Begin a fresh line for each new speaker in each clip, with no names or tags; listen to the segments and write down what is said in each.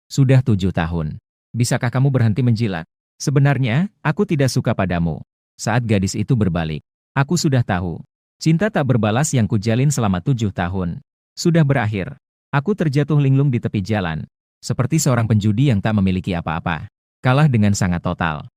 Sudah 7 tahun. Bisakah kamu berhenti menjilat? Sebenarnya, aku tidak suka padamu. Saat gadis itu berbalik, aku sudah tahu. Cinta tak berbalas yang kujalin selama 7 tahun. Sudah berakhir. Aku terjatuh linglung di tepi jalan. Seperti seorang penjudi yang tak memiliki apa-apa. Kalah dengan sangat total.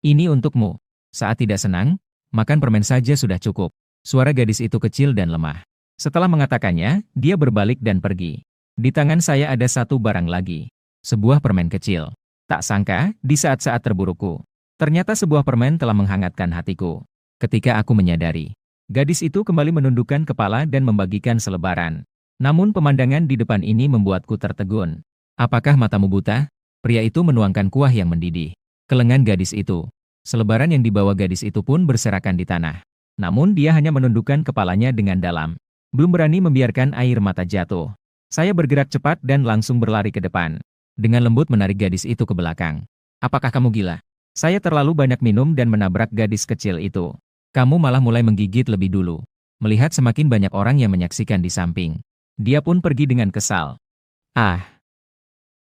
Ini untukmu. Saat tidak senang, makan permen saja sudah cukup. Suara gadis itu kecil dan lemah. Setelah mengatakannya, dia berbalik dan pergi. Di tangan saya ada satu barang lagi. Sebuah permen kecil. Tak sangka, di saat-saat terburukku, ternyata sebuah permen telah menghangatkan hatiku. Ketika aku menyadari, gadis itu kembali menundukkan kepala dan membagikan selebaran. Namun pemandangan di depan ini membuatku tertegun. Apakah matamu buta? Pria itu menuangkan kuah yang mendidih ke lengan gadis itu. Selebaran yang dibawa gadis itu pun berserakan di tanah. Namun dia hanya menundukkan kepalanya dengan dalam. Belum berani membiarkan air mata jatuh. Saya bergerak cepat dan langsung berlari ke depan. Dengan lembut menarik gadis itu ke belakang. Apakah kamu gila? Saya terlalu banyak minum dan menabrak gadis kecil itu. Kamu malah mulai menggigit lebih dulu. Melihat semakin banyak orang yang menyaksikan di samping. Dia pun pergi dengan kesal. Ah,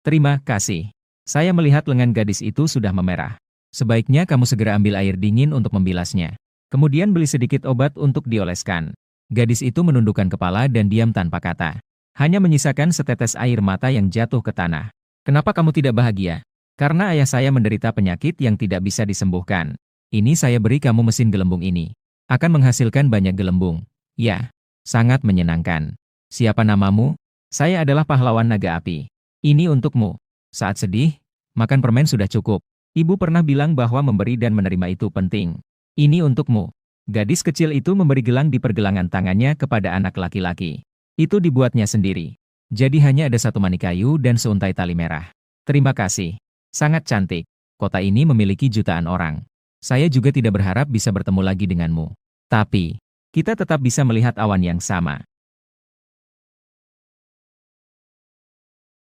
terima kasih. Saya melihat lengan gadis itu sudah memerah. Sebaiknya kamu segera ambil air dingin untuk membilasnya. Kemudian beli sedikit obat untuk dioleskan. Gadis itu menundukkan kepala dan diam tanpa kata. Hanya menyisakan setetes air mata yang jatuh ke tanah. Kenapa kamu tidak bahagia? Karena ayah saya menderita penyakit yang tidak bisa disembuhkan. Ini saya beri kamu mesin gelembung ini. Akan menghasilkan banyak gelembung. Ya, sangat menyenangkan. Siapa namamu? Saya adalah pahlawan naga api. Ini untukmu. Saat sedih, makan permen sudah cukup. Ibu pernah bilang bahwa memberi dan menerima itu penting. Ini untukmu. Gadis kecil itu memberi gelang di pergelangan tangannya kepada anak laki-laki. Itu dibuatnya sendiri. Jadi hanya ada satu manik kayu dan seuntai tali merah. Terima kasih. Sangat cantik. Kota ini memiliki jutaan orang. Saya juga tidak berharap bisa bertemu lagi denganmu. Tapi, kita tetap bisa melihat awan yang sama.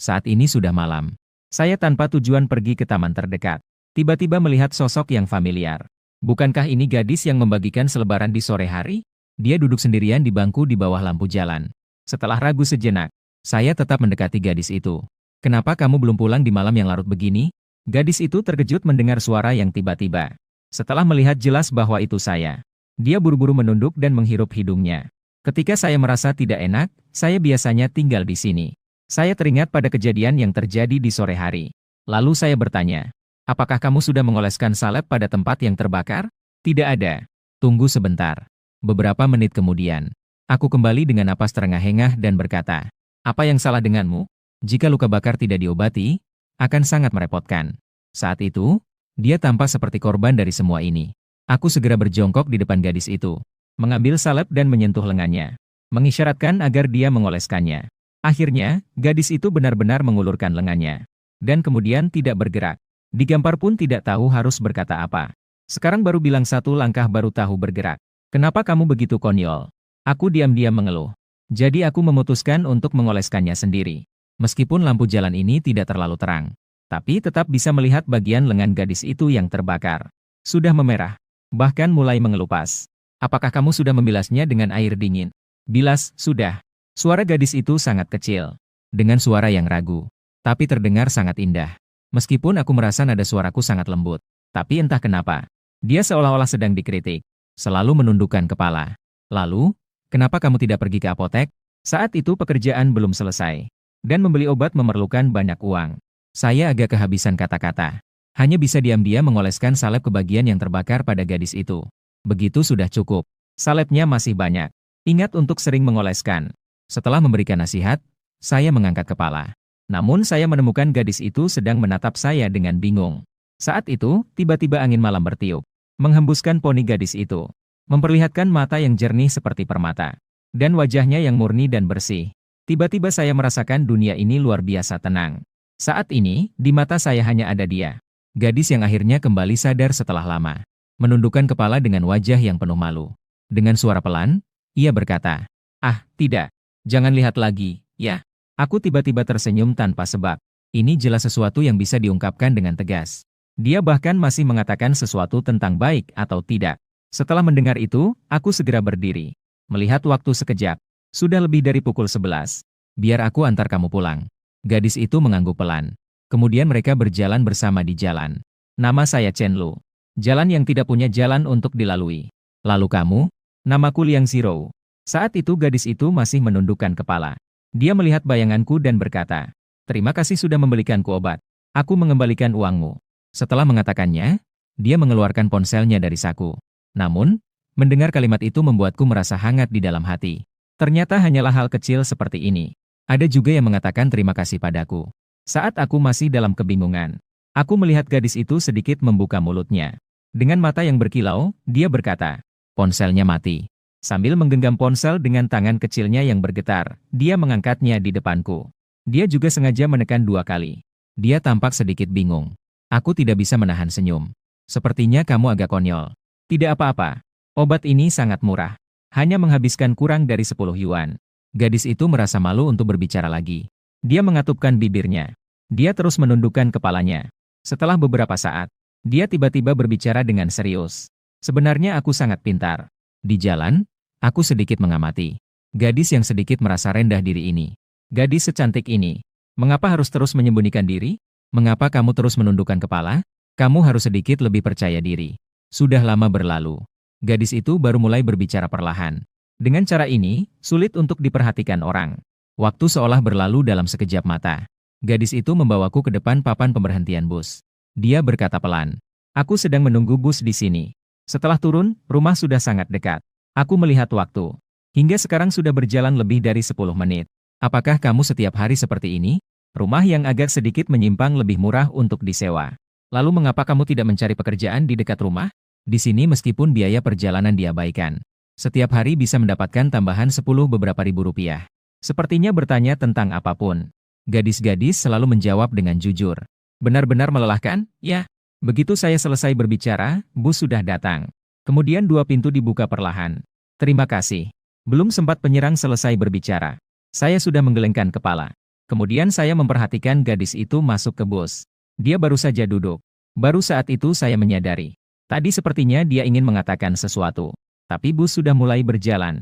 Saat ini sudah malam. Saya tanpa tujuan pergi ke taman terdekat. Tiba-tiba melihat sosok yang familiar. Bukankah ini gadis yang membagikan selebaran di sore hari? Dia duduk sendirian di bangku di bawah lampu jalan. Setelah ragu sejenak, saya tetap mendekati gadis itu. Kenapa kamu belum pulang di malam yang larut begini? Gadis itu terkejut mendengar suara yang tiba-tiba. Setelah melihat jelas bahwa itu saya, dia buru-buru menunduk dan menghirup hidungnya. Ketika saya merasa tidak enak, saya biasanya tinggal di sini. Saya teringat pada kejadian yang terjadi di sore hari. Lalu saya bertanya, apakah kamu sudah mengoleskan salep pada tempat yang terbakar? Tidak ada. Tunggu sebentar. Beberapa menit kemudian, aku kembali dengan napas terengah-engah dan berkata, apa yang salah denganmu? Jika luka bakar tidak diobati, akan sangat merepotkan. Saat itu, dia tampak seperti korban dari semua ini. Aku segera berjongkok di depan gadis itu, mengambil salep dan menyentuh lengannya, mengisyaratkan agar dia mengoleskannya. Akhirnya, gadis itu benar-benar mengulurkan lengannya, dan kemudian tidak bergerak. Digampar pun tidak tahu harus berkata apa. Sekarang baru bilang satu langkah baru tahu bergerak. Kenapa kamu begitu konyol? Aku diam-diam mengeluh. Jadi aku memutuskan untuk mengoleskannya sendiri. Meskipun lampu jalan ini tidak terlalu terang, tapi tetap bisa melihat bagian lengan gadis itu yang terbakar. Sudah memerah, bahkan mulai mengelupas. Apakah kamu sudah membilasnya dengan air dingin? Bilas, sudah. Suara gadis itu sangat kecil, dengan suara yang ragu, tapi terdengar sangat indah. Meskipun aku merasa nada suaraku sangat lembut, tapi entah kenapa, dia seolah-olah sedang dikritik, selalu menundukkan kepala. Lalu, kenapa kamu tidak pergi ke apotek? Saat itu pekerjaan belum selesai, dan membeli obat memerlukan banyak uang. Saya agak kehabisan kata-kata. Hanya bisa diam-diam mengoleskan salep ke bagian yang terbakar pada gadis itu. Begitu sudah cukup. Salepnya masih banyak. Ingat untuk sering mengoleskan. Setelah memberikan nasihat, saya mengangkat kepala. Namun saya menemukan gadis itu sedang menatap saya dengan bingung. Saat itu, tiba-tiba angin malam bertiup, menghembuskan poni gadis itu, memperlihatkan mata yang jernih seperti permata, dan wajahnya yang murni dan bersih. Tiba-tiba saya merasakan dunia ini luar biasa tenang. Saat ini, di mata saya hanya ada dia. Gadis yang akhirnya kembali sadar setelah lama. Menundukkan kepala dengan wajah yang penuh malu. Dengan suara pelan, ia berkata, "Ah, tidak. Jangan lihat lagi, ya." Aku tiba-tiba tersenyum tanpa sebab. Ini jelas sesuatu yang bisa diungkapkan dengan tegas. Dia bahkan masih mengatakan sesuatu tentang baik atau tidak. Setelah mendengar itu, aku segera berdiri. Melihat waktu sekejap. Sudah lebih dari pukul 11. Biar aku antar kamu pulang. Gadis itu mengangguk pelan. Kemudian mereka berjalan bersama di jalan. Nama saya Chen Lu. Jalan yang tidak punya jalan untuk dilalui. Lalu kamu? Namaku Liang Zhiro. Saat itu gadis itu masih menundukkan kepala. Dia melihat bayanganku dan berkata, terima kasih sudah membelikanku obat. Aku mengembalikan uangmu. Setelah mengatakannya, dia mengeluarkan ponselnya dari saku. Namun, mendengar kalimat itu membuatku merasa hangat di dalam hati. Ternyata hanyalah hal kecil seperti ini. Ada juga yang mengatakan terima kasih padaku. Saat aku masih dalam kebingungan, aku melihat gadis itu sedikit membuka mulutnya. Dengan mata yang berkilau, dia berkata, ponselnya mati. Sambil menggenggam ponsel dengan tangan kecilnya yang bergetar, dia mengangkatnya di depanku. Dia juga sengaja menekan 2 kali. Dia tampak sedikit bingung. Aku tidak bisa menahan senyum. Sepertinya kamu agak konyol. Tidak apa-apa. Obat ini sangat murah. Hanya menghabiskan kurang dari 10 yuan. Gadis itu merasa malu untuk berbicara lagi. Dia mengatupkan bibirnya. Dia terus menundukkan kepalanya. Setelah beberapa saat, dia tiba-tiba berbicara dengan serius. Sebenarnya aku sangat pintar. Di jalan, aku sedikit mengamati gadis yang sedikit merasa rendah diri ini. Gadis secantik ini, mengapa harus terus menyembunyikan diri? Mengapa kamu terus menundukkan kepala? Kamu harus sedikit lebih percaya diri. Sudah lama berlalu. Gadis itu baru mulai berbicara perlahan. Dengan cara ini, sulit untuk diperhatikan orang. Waktu seolah berlalu dalam sekejap mata. Gadis itu membawaku ke depan papan pemberhentian bus. Dia berkata pelan, aku sedang menunggu bus di sini. Setelah turun, rumah sudah sangat dekat. Aku melihat waktu. Hingga sekarang sudah berjalan lebih dari 10 menit. Apakah kamu setiap hari seperti ini? Rumah yang agak sedikit menyimpang lebih murah untuk disewa. Lalu mengapa kamu tidak mencari pekerjaan di dekat rumah? Di sini meskipun biaya perjalanan diabaikan. Setiap hari bisa mendapatkan tambahan 10 beberapa ribu rupiah. Sepertinya bertanya tentang apapun. Gadis-gadis selalu menjawab dengan jujur. Benar-benar melelahkan? Ya. Begitu saya selesai berbicara, bus sudah datang. Kemudian 2 pintu dibuka perlahan. Terima kasih. Belum sempat penyerang selesai berbicara. Saya sudah menggelengkan kepala. Kemudian saya memperhatikan gadis itu masuk ke bus. Dia baru saja duduk. Baru saat itu saya menyadari. Tadi sepertinya dia ingin mengatakan sesuatu. Tapi bus sudah mulai berjalan.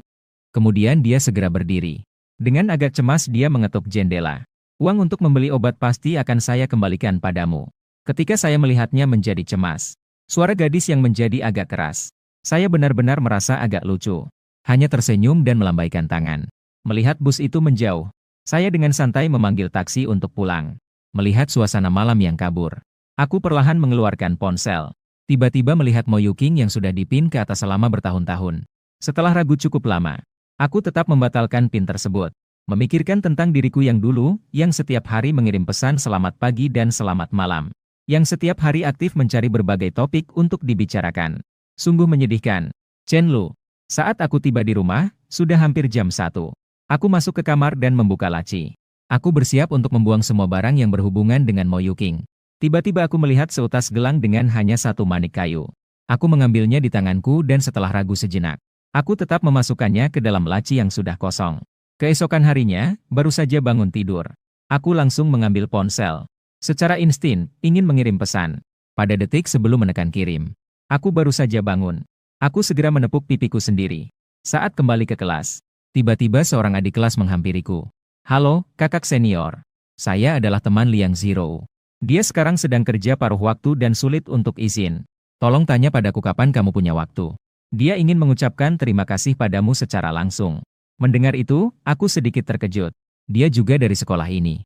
Kemudian dia segera berdiri. Dengan agak cemas dia mengetuk jendela. Uang untuk membeli obat pasti akan saya kembalikan padamu. Ketika saya melihatnya menjadi cemas. Suara gadis yang menjadi agak keras. Saya benar-benar merasa agak lucu. Hanya tersenyum dan melambaikan tangan. Melihat bus itu menjauh. Saya dengan santai memanggil taksi untuk pulang. Melihat suasana malam yang kabur. Aku perlahan mengeluarkan ponsel. Tiba-tiba melihat Mo Yuking yang sudah dipin ke atas selama bertahun-tahun. Setelah ragu cukup lama. Aku tetap membatalkan pin tersebut. Memikirkan tentang diriku yang dulu, yang setiap hari mengirim pesan selamat pagi dan selamat malam. Yang setiap hari aktif mencari berbagai topik untuk dibicarakan. Sungguh menyedihkan. Chen Lu. Saat aku tiba di rumah, sudah hampir jam 1. Aku masuk ke kamar dan membuka laci. Aku bersiap untuk membuang semua barang yang berhubungan dengan Mo Yuking. Tiba-tiba aku melihat seutas gelang dengan hanya 1 manik kayu. Aku mengambilnya di tanganku dan setelah ragu sejenak, aku tetap memasukkannya ke dalam laci yang sudah kosong. Keesokan harinya, baru saja bangun tidur. Aku langsung mengambil ponsel. Secara insting, ingin mengirim pesan. Pada detik sebelum menekan kirim. Aku baru saja bangun. Aku segera menepuk pipiku sendiri. Saat kembali ke kelas, tiba-tiba seorang adik kelas menghampiriku. Halo, kakak senior. Saya adalah teman Liang Zhiro. Dia sekarang sedang kerja paruh waktu dan sulit untuk izin. Tolong tanya padaku kapan kamu punya waktu. Dia ingin mengucapkan terima kasih padamu secara langsung. Mendengar itu, aku sedikit terkejut. Dia juga dari sekolah ini.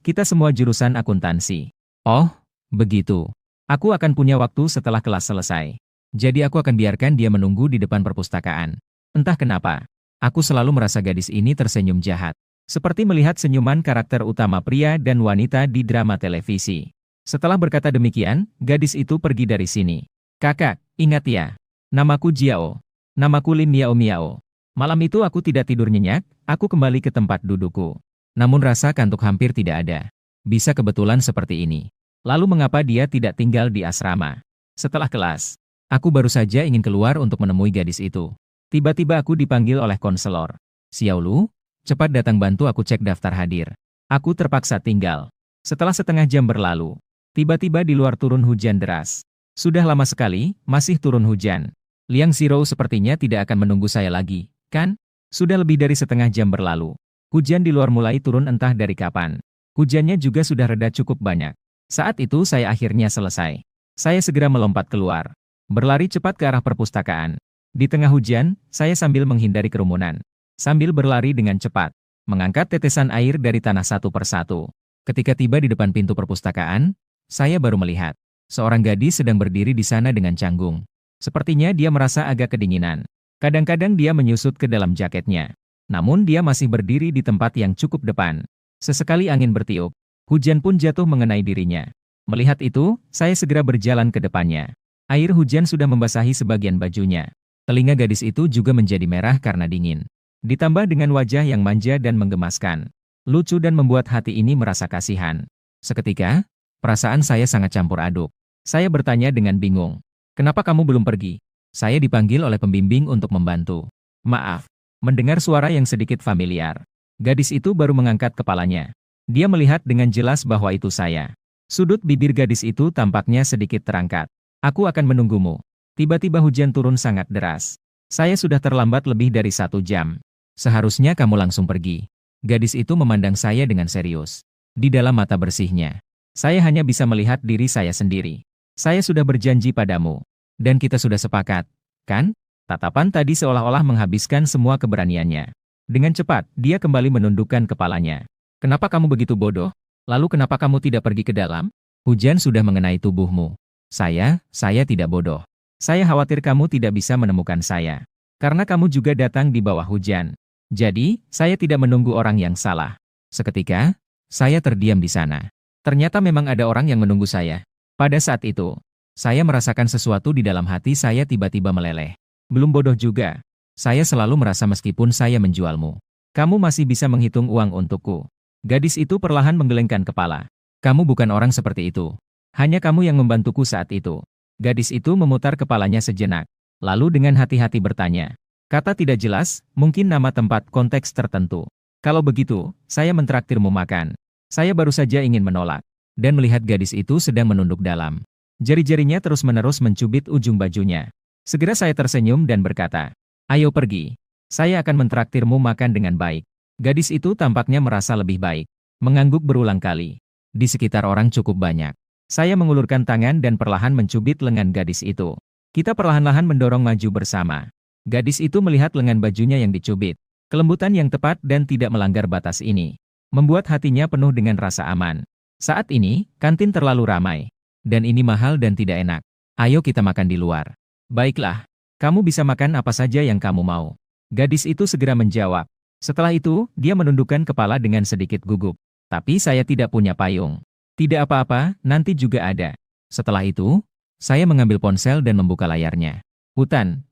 Kita semua jurusan akuntansi. Oh, begitu. Aku akan punya waktu setelah kelas selesai. Jadi aku akan biarkan dia menunggu di depan perpustakaan. Entah kenapa, aku selalu merasa gadis ini tersenyum jahat. Seperti melihat senyuman karakter utama pria dan wanita di drama televisi. Setelah berkata demikian, gadis itu pergi dari sini. Kakak, ingat ya. Namaku Jiao. Namaku Lin Miao Miao. Malam itu aku tidak tidur nyenyak, aku kembali ke tempat dudukku. Namun rasa kantuk hampir tidak ada. Bisa kebetulan seperti ini. Lalu mengapa dia tidak tinggal di asrama? Setelah kelas, aku baru saja ingin keluar untuk menemui gadis itu. Tiba-tiba aku dipanggil oleh konselor. Xiaolu, cepat datang bantu aku cek daftar hadir. Aku terpaksa tinggal. Setelah setengah jam berlalu, tiba-tiba di luar turun hujan deras. Sudah lama sekali, masih turun hujan. Liang Zhiro sepertinya tidak akan menunggu saya lagi, kan? Sudah lebih dari setengah jam berlalu. Hujan di luar mulai turun entah dari kapan. Hujannya juga sudah reda cukup banyak. Saat itu saya akhirnya selesai. Saya segera melompat keluar. Berlari cepat ke arah perpustakaan. Di tengah hujan, saya sambil menghindari kerumunan. Sambil berlari dengan cepat, mengangkat tetesan air dari tanah satu persatu. Ketika tiba di depan pintu perpustakaan, saya baru melihat seorang gadis sedang berdiri di sana dengan canggung. Sepertinya dia merasa agak kedinginan. Kadang-kadang dia menyusut ke dalam jaketnya. Namun dia masih berdiri di tempat yang cukup depan. Sesekali angin bertiup, hujan pun jatuh mengenai dirinya. Melihat itu, saya segera berjalan ke depannya. Air hujan sudah membasahi sebagian bajunya. Telinga gadis itu juga menjadi merah karena dingin. Ditambah dengan wajah yang manja dan menggemaskan. Lucu dan membuat hati ini merasa kasihan. Seketika, perasaan saya sangat campur aduk. Saya bertanya dengan bingung. Kenapa kamu belum pergi? Saya dipanggil oleh pembimbing untuk membantu. Maaf, mendengar suara yang sedikit familiar. Gadis itu baru mengangkat kepalanya. Dia melihat dengan jelas bahwa itu saya. Sudut bibir gadis itu tampaknya sedikit terangkat. Aku akan menunggumu. Tiba-tiba hujan turun sangat deras. Saya sudah terlambat lebih dari 1 jam. Seharusnya kamu langsung pergi. Gadis itu memandang saya dengan serius. Di dalam mata bersihnya, saya hanya bisa melihat diri saya sendiri. Saya sudah berjanji padamu. Dan kita sudah sepakat, kan? Tatapan tadi seolah-olah menghabiskan semua keberaniannya. Dengan cepat, dia kembali menundukkan kepalanya. Kenapa kamu begitu bodoh? Lalu kenapa kamu tidak pergi ke dalam? Hujan sudah mengenai tubuhmu. Saya tidak bodoh. Saya khawatir kamu tidak bisa menemukan saya. Karena kamu juga datang di bawah hujan. Jadi, saya tidak menunggu orang yang salah. Seketika, saya terdiam di sana. Ternyata memang ada orang yang menunggu saya. Pada saat itu, saya merasakan sesuatu di dalam hati saya tiba-tiba meleleh. Belum bodoh juga. Saya selalu merasa meskipun saya menjualmu, kamu masih bisa menghitung uang untukku. Gadis itu perlahan menggelengkan kepala. Kamu bukan orang seperti itu. Hanya kamu yang membantuku saat itu. Gadis itu memutar kepalanya sejenak. Lalu dengan hati-hati bertanya. Kata tidak jelas, mungkin nama tempat konteks tertentu. Kalau begitu, saya mentraktirmu makan. Saya baru saja ingin menolak. Dan melihat gadis itu sedang menunduk dalam. Jari-jarinya terus-menerus mencubit ujung bajunya. Segera saya tersenyum dan berkata, ayo pergi. Saya akan mentraktirmu makan dengan baik. Gadis itu tampaknya merasa lebih baik. Mengangguk berulang kali. Di sekitar orang cukup banyak. Saya mengulurkan tangan dan perlahan mencubit lengan gadis itu. Kita perlahan-lahan mendorong maju bersama. Gadis itu melihat lengan bajunya yang dicubit. Kelembutan yang tepat dan tidak melanggar batas ini membuat hatinya penuh dengan rasa aman. Saat ini, kantin terlalu ramai. Dan ini mahal dan tidak enak. Ayo kita makan di luar. Baiklah. Kamu bisa makan apa saja yang kamu mau. Gadis itu segera menjawab. Setelah itu, dia menundukkan kepala dengan sedikit gugup. Tapi saya tidak punya payung. Tidak apa-apa, nanti juga ada. Setelah itu, saya mengambil ponsel dan membuka layarnya. Hutan.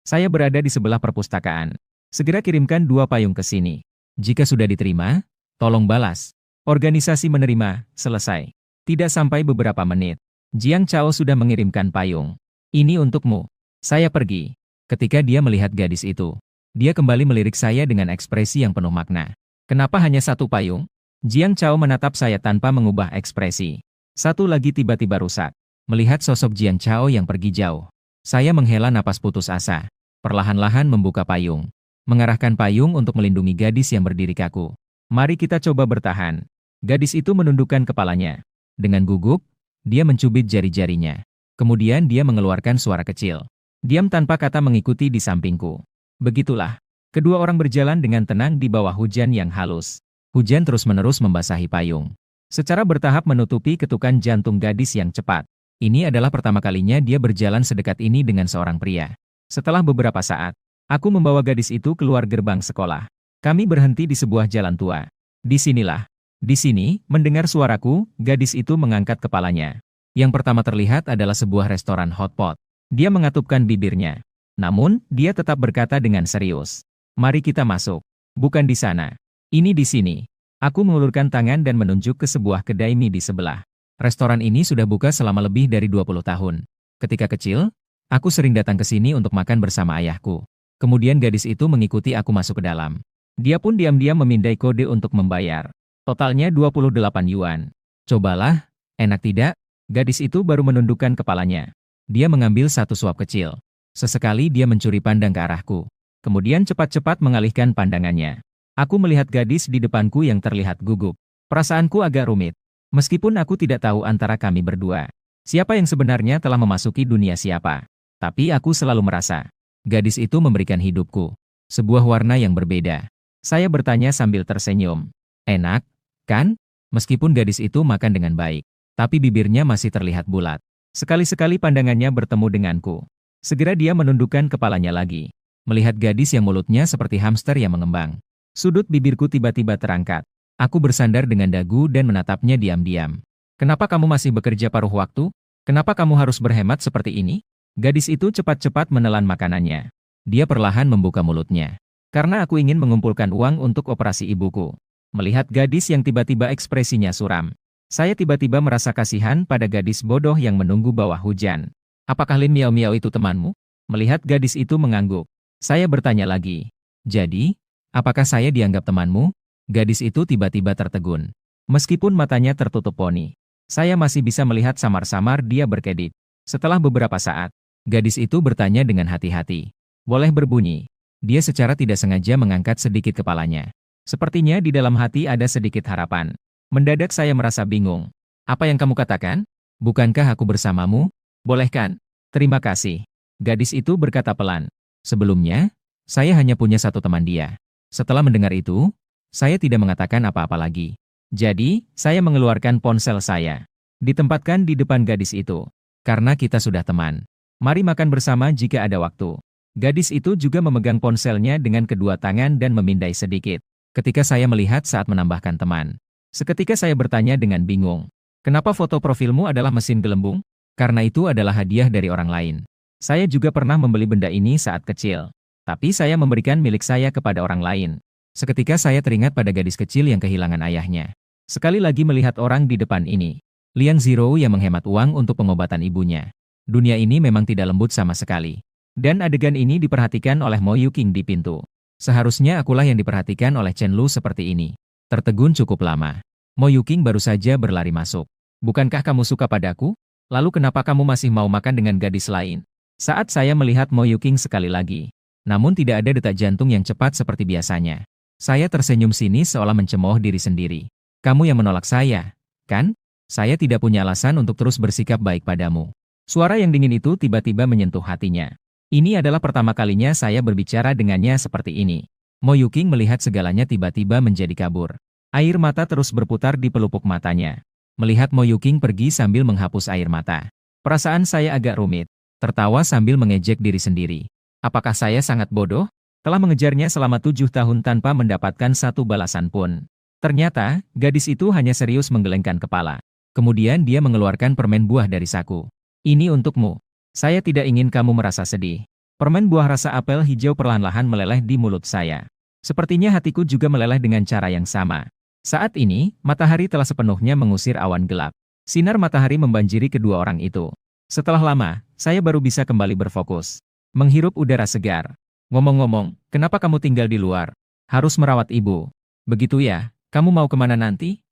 Saya berada di sebelah perpustakaan. Segera kirimkan 2 payung ke sini. Jika sudah diterima, tolong balas. Organisasi menerima, selesai. Tidak sampai beberapa menit. Jiang Chao sudah mengirimkan payung. Ini untukmu. Saya pergi. Ketika dia melihat gadis itu, dia kembali melirik saya dengan ekspresi yang penuh makna. Kenapa hanya 1 payung? Jiang Chao menatap saya tanpa mengubah ekspresi. Satu lagi tiba-tiba rusak. Melihat sosok Jiang Chao yang pergi jauh, saya menghela napas putus asa. Perlahan-lahan membuka payung. Mengarahkan payung untuk melindungi gadis yang berdiri kaku. Mari kita coba bertahan. Gadis itu menundukkan kepalanya. Dengan gugup, dia mencubit jari-jarinya. Kemudian dia mengeluarkan suara kecil. Diam tanpa kata mengikuti di sampingku. Begitulah. Kedua orang berjalan dengan tenang di bawah hujan yang halus. Hujan terus-menerus membasahi payung. Secara bertahap menutupi ketukan jantung gadis yang cepat. Ini adalah pertama kalinya dia berjalan sedekat ini dengan seorang pria. Setelah beberapa saat, aku membawa gadis itu keluar gerbang sekolah. Kami berhenti di sebuah jalan tua. Disinilah. Di sini, mendengar suaraku, gadis itu mengangkat kepalanya. Yang pertama terlihat adalah sebuah restoran hotpot. Dia mengatupkan bibirnya. Namun, dia tetap berkata dengan serius. Mari kita masuk. Bukan di sana. Ini di sini. Aku mengulurkan tangan dan menunjuk ke sebuah kedai mie di sebelah. Restoran ini sudah buka selama lebih dari 20 tahun. Ketika kecil, aku sering datang ke sini untuk makan bersama ayahku. Kemudian gadis itu mengikuti aku masuk ke dalam. Dia pun diam-diam memindai kode untuk membayar. Totalnya 28 yuan. Cobalah, enak tidak? Gadis itu baru menundukkan kepalanya. Dia mengambil 1 suap kecil. Sesekali dia mencuri pandang ke arahku. Kemudian cepat-cepat mengalihkan pandangannya. Aku melihat gadis di depanku yang terlihat gugup. Perasaanku agak rumit. Meskipun aku tidak tahu antara kami berdua, siapa yang sebenarnya telah memasuki dunia siapa. Tapi aku selalu merasa, gadis itu memberikan hidupku sebuah warna yang berbeda. Saya bertanya sambil tersenyum. Enak, kan? Meskipun gadis itu makan dengan baik, tapi bibirnya masih terlihat bulat. Sekali-sekali pandangannya bertemu denganku. Segera dia menundukkan kepalanya lagi, melihat gadis yang mulutnya seperti hamster yang mengembang. Sudut bibirku tiba-tiba terangkat. Aku bersandar dengan dagu dan menatapnya diam-diam. Kenapa kamu masih bekerja paruh waktu? Kenapa kamu harus berhemat seperti ini? Gadis itu cepat-cepat menelan makanannya. Dia perlahan membuka mulutnya. Karena aku ingin mengumpulkan uang untuk operasi ibuku. Melihat gadis yang tiba-tiba ekspresinya suram, saya tiba-tiba merasa kasihan pada gadis bodoh yang menunggu bawah hujan. Apakah Lin Miao Miao itu temanmu? Melihat gadis itu mengangguk, saya bertanya lagi. Jadi, apakah saya dianggap temanmu? Gadis itu tiba-tiba tertegun. Meskipun matanya tertutup poni, saya masih bisa melihat samar-samar dia berkedip. Setelah beberapa saat, gadis itu bertanya dengan hati-hati. Boleh berbunyi. Dia secara tidak sengaja mengangkat sedikit kepalanya. Sepertinya di dalam hati ada sedikit harapan. Mendadak saya merasa bingung. Apa yang kamu katakan? Bukankah aku bersamamu? Boleh kan? Terima kasih. Gadis itu berkata pelan. Sebelumnya, saya hanya punya satu teman dia. Setelah mendengar itu, saya tidak mengatakan apa-apa lagi. Jadi, saya mengeluarkan ponsel saya. Ditempatkan di depan gadis itu. Karena kita sudah teman. Mari makan bersama jika ada waktu. Gadis itu juga memegang ponselnya dengan kedua tangan dan memindai sedikit. Ketika saya melihat saat menambahkan teman. Seketika saya bertanya dengan bingung. Kenapa foto profilmu adalah mesin gelembung? Karena itu adalah hadiah dari orang lain. Saya juga pernah membeli benda ini saat kecil. Tapi saya memberikan milik saya kepada orang lain. Seketika saya teringat pada gadis kecil yang kehilangan ayahnya. Sekali lagi melihat orang di depan ini. Liang Zhirou yang menghemat uang untuk pengobatan ibunya. Dunia ini memang tidak lembut sama sekali. Dan adegan ini diperhatikan oleh Mo Yuqing di pintu. Seharusnya akulah yang diperhatikan oleh Chen Lu seperti ini. Tertegun cukup lama. Mo Yuqing baru saja berlari masuk. Bukankah kamu suka padaku? Lalu kenapa kamu masih mau makan dengan gadis lain? Saat saya melihat Mo Yuqing sekali lagi. Namun tidak ada detak jantung yang cepat seperti biasanya. Saya tersenyum sinis seolah mencemooh diri sendiri. Kamu yang menolak saya, kan? Saya tidak punya alasan untuk terus bersikap baik padamu. Suara yang dingin itu tiba-tiba menyentuh hatinya. Ini adalah pertama kalinya saya berbicara dengannya seperti ini. Mo Yuqing melihat segalanya tiba-tiba menjadi kabur. Air mata terus berputar di pelupuk matanya. Melihat Mo Yuqing pergi sambil menghapus air mata. Perasaan saya agak rumit. Tertawa sambil mengejek diri sendiri. Apakah saya sangat bodoh? Telah mengejarnya selama 7 tahun tanpa mendapatkan satu balasan pun. Ternyata, gadis itu hanya serius menggelengkan kepala. Kemudian dia mengeluarkan permen buah dari saku. Ini untukmu. Saya tidak ingin kamu merasa sedih. Permen buah rasa apel hijau perlahan-lahan meleleh di mulut saya. Sepertinya hatiku juga meleleh dengan cara yang sama. Saat ini, matahari telah sepenuhnya mengusir awan gelap. Sinar matahari membanjiri kedua orang itu. Setelah lama, saya baru bisa kembali berfokus. Menghirup udara segar. Ngomong-ngomong, kenapa kamu tinggal di luar? Harus merawat ibu. Begitu ya, kamu mau kemana nanti?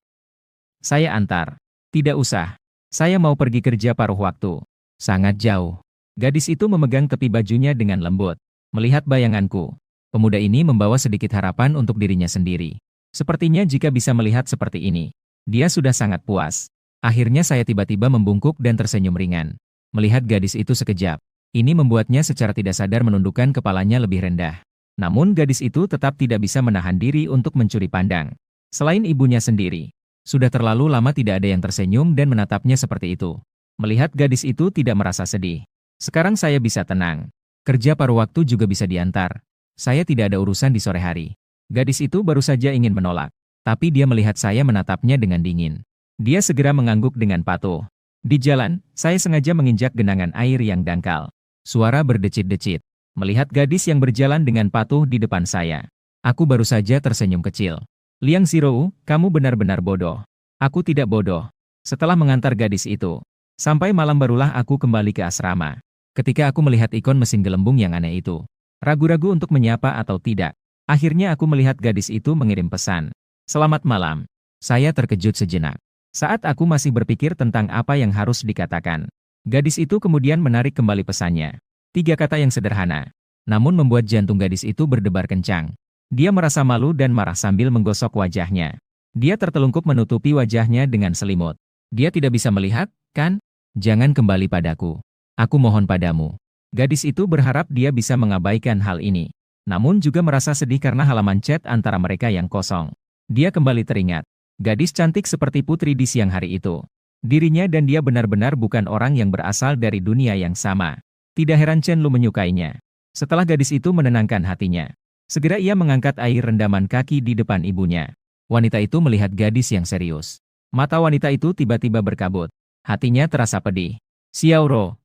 Saya antar. Tidak usah. Saya mau pergi kerja paruh waktu. Sangat jauh. Gadis itu memegang tepi bajunya dengan lembut. Melihat bayanganku, pemuda ini membawa sedikit harapan untuk dirinya sendiri. Sepertinya jika bisa melihat seperti ini, dia sudah sangat puas. Akhirnya saya tiba-tiba membungkuk dan tersenyum ringan. Melihat gadis itu sekejap. Ini membuatnya secara tidak sadar menundukkan kepalanya lebih rendah. Namun gadis itu tetap tidak bisa menahan diri untuk mencuri pandang. Selain ibunya sendiri, sudah terlalu lama tidak ada yang tersenyum dan menatapnya seperti itu. Melihat gadis itu tidak merasa sedih. Sekarang saya bisa tenang. Kerja paruh waktu juga bisa diantar. Saya tidak ada urusan di sore hari. Gadis itu baru saja ingin menolak. Tapi dia melihat saya menatapnya dengan dingin. Dia segera mengangguk dengan patuh. Di jalan, saya sengaja menginjak genangan air yang dangkal. Suara berdecit-decit. Melihat gadis yang berjalan dengan patuh di depan saya. Aku baru saja tersenyum kecil. Liang Zhirou, kamu benar-benar bodoh. Aku tidak bodoh. Setelah mengantar gadis itu, sampai malam barulah aku kembali ke asrama. Ketika aku melihat ikon mesin gelembung yang aneh itu, ragu-ragu untuk menyapa atau tidak. Akhirnya aku melihat gadis itu mengirim pesan. Selamat malam. Saya terkejut sejenak. Saat aku masih berpikir tentang apa yang harus dikatakan. Gadis itu kemudian menarik kembali pesannya. 3 kata yang sederhana, namun membuat jantung gadis itu berdebar kencang. Dia merasa malu dan marah sambil menggosok wajahnya. Dia tertelungkup menutupi wajahnya dengan selimut. Dia tidak bisa melihat, kan? Jangan kembali padaku. Aku mohon padamu. Gadis itu berharap dia bisa mengabaikan hal ini. Namun juga merasa sedih karena halaman chat antara mereka yang kosong. Dia kembali teringat. Gadis cantik seperti putri di siang hari itu. Dirinya dan dia benar-benar bukan orang yang berasal dari dunia yang sama. Tidak heran Chen Lu menyukainya. Setelah gadis itu menenangkan hatinya, segera ia mengangkat air rendaman kaki di depan ibunya. Wanita itu melihat gadis yang serius. Mata wanita itu tiba-tiba berkabut. Hatinya terasa pedih. Xiaoro,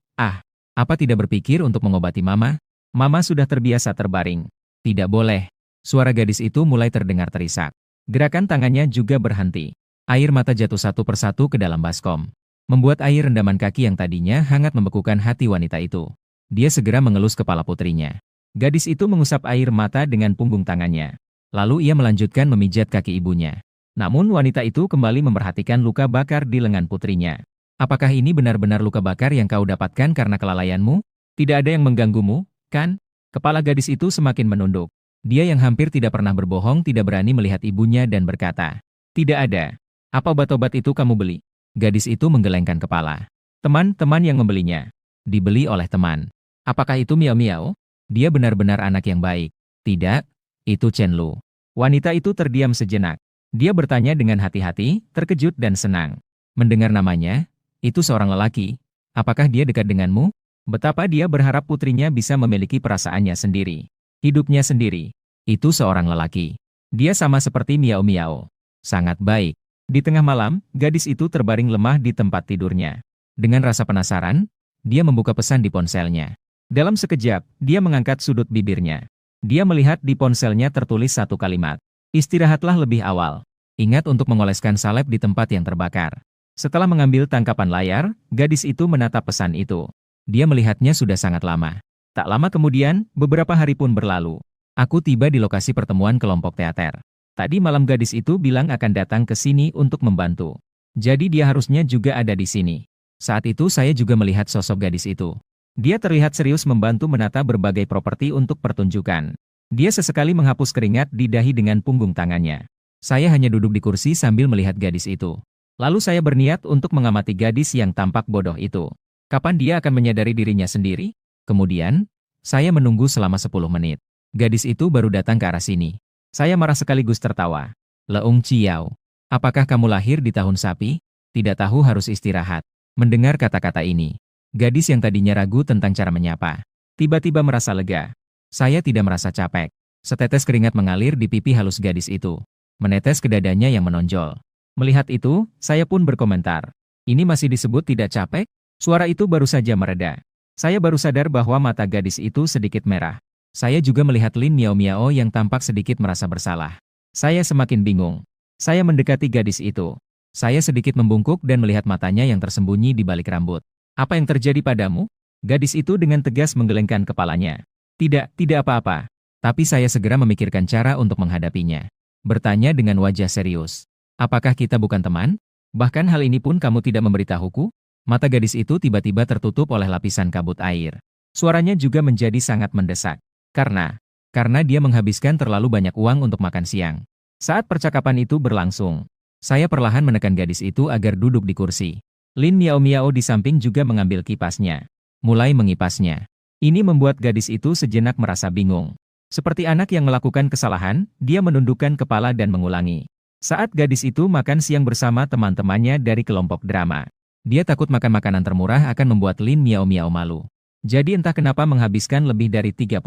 apa tidak berpikir untuk mengobati Mama? Mama sudah terbiasa terbaring. Tidak boleh. Suara gadis itu mulai terdengar terisak. Gerakan tangannya juga berhenti. Air mata jatuh satu persatu ke dalam baskom. Membuat air rendaman kaki yang tadinya hangat membekukan hati wanita itu. Dia segera mengelus kepala putrinya. Gadis itu mengusap air mata dengan punggung tangannya. Lalu ia melanjutkan memijat kaki ibunya. Namun wanita itu kembali memperhatikan luka bakar di lengan putrinya. Apakah ini benar-benar luka bakar yang kau dapatkan karena kelalaianmu? Tidak ada yang mengganggumu, kan? Kepala gadis itu semakin menunduk. Dia yang hampir tidak pernah berbohong tidak berani melihat ibunya dan berkata, "Tidak ada. Apa obat-obat itu kamu beli?" Gadis itu menggelengkan kepala. Teman-teman yang membelinya. Dibeli oleh teman. Apakah itu Miao Miao? Dia benar-benar anak yang baik. Tidak, itu Chen Lu. Wanita itu terdiam sejenak. Dia bertanya dengan hati-hati, terkejut dan senang. Mendengar namanya, itu seorang lelaki. Apakah dia dekat denganmu? Betapa dia berharap putrinya bisa memiliki perasaannya sendiri. Hidupnya sendiri. Itu seorang lelaki. Dia sama seperti Miao Miao. Sangat baik. Di tengah malam, gadis itu terbaring lemah di tempat tidurnya. Dengan rasa penasaran, dia membuka pesan di ponselnya. Dalam sekejap, dia mengangkat sudut bibirnya. Dia melihat di ponselnya tertulis satu kalimat. Istirahatlah lebih awal. Ingat untuk mengoleskan salep di tempat yang terbakar. Setelah mengambil tangkapan layar, gadis itu menatap pesan itu. Dia melihatnya sudah sangat lama. Tak lama kemudian, beberapa hari pun berlalu. Aku tiba di lokasi pertemuan kelompok teater. Tadi malam gadis itu bilang akan datang ke sini untuk membantu. Jadi dia harusnya juga ada di sini. Saat itu saya juga melihat sosok gadis itu. Dia terlihat serius membantu menata berbagai properti untuk pertunjukan. Dia sesekali menghapus keringat di dahi dengan punggung tangannya. Saya hanya duduk di kursi sambil melihat gadis itu. Lalu saya berniat untuk mengamati gadis yang tampak bodoh itu. Kapan dia akan menyadari dirinya sendiri? Kemudian, saya menunggu selama 10 menit. Gadis itu baru datang ke arah sini. Saya marah sekaligus tertawa. Leung Ciao, apakah kamu lahir di tahun sapi? Tidak tahu harus istirahat. Mendengar kata-kata ini, gadis yang tadinya ragu tentang cara menyapa, tiba-tiba merasa lega. Saya tidak merasa capek. Setetes keringat mengalir di pipi halus gadis itu, menetes ke dadanya yang menonjol. Melihat itu, saya pun berkomentar. Ini masih disebut tidak capek? Suara itu baru saja mereda. Saya baru sadar bahwa mata gadis itu sedikit merah. Saya juga melihat Lin Miao Miao yang tampak sedikit merasa bersalah. Saya semakin bingung. Saya mendekati gadis itu. Saya sedikit membungkuk dan melihat matanya yang tersembunyi di balik rambut. Apa yang terjadi padamu? Gadis itu dengan tegas menggelengkan kepalanya. Tidak apa-apa. Tapi saya segera memikirkan cara untuk menghadapinya. Bertanya dengan wajah serius. Apakah kita bukan teman? Bahkan hal ini pun kamu tidak memberitahuku? Mata gadis itu tiba-tiba tertutup oleh lapisan kabut air. Suaranya juga menjadi sangat mendesak. Karena dia menghabiskan terlalu banyak uang untuk makan siang. Saat percakapan itu berlangsung, saya perlahan menekan gadis itu agar duduk di kursi. Lin Miao Miao di samping juga mengambil kipasnya. Mulai mengipasnya. Ini membuat gadis itu sejenak merasa bingung. Seperti anak yang melakukan kesalahan, dia menundukkan kepala dan mengulangi. Saat gadis itu makan siang bersama teman-temannya dari kelompok drama. Dia takut makan makanan termurah akan membuat Lin Miao Miao malu. Jadi entah kenapa menghabiskan lebih dari 30.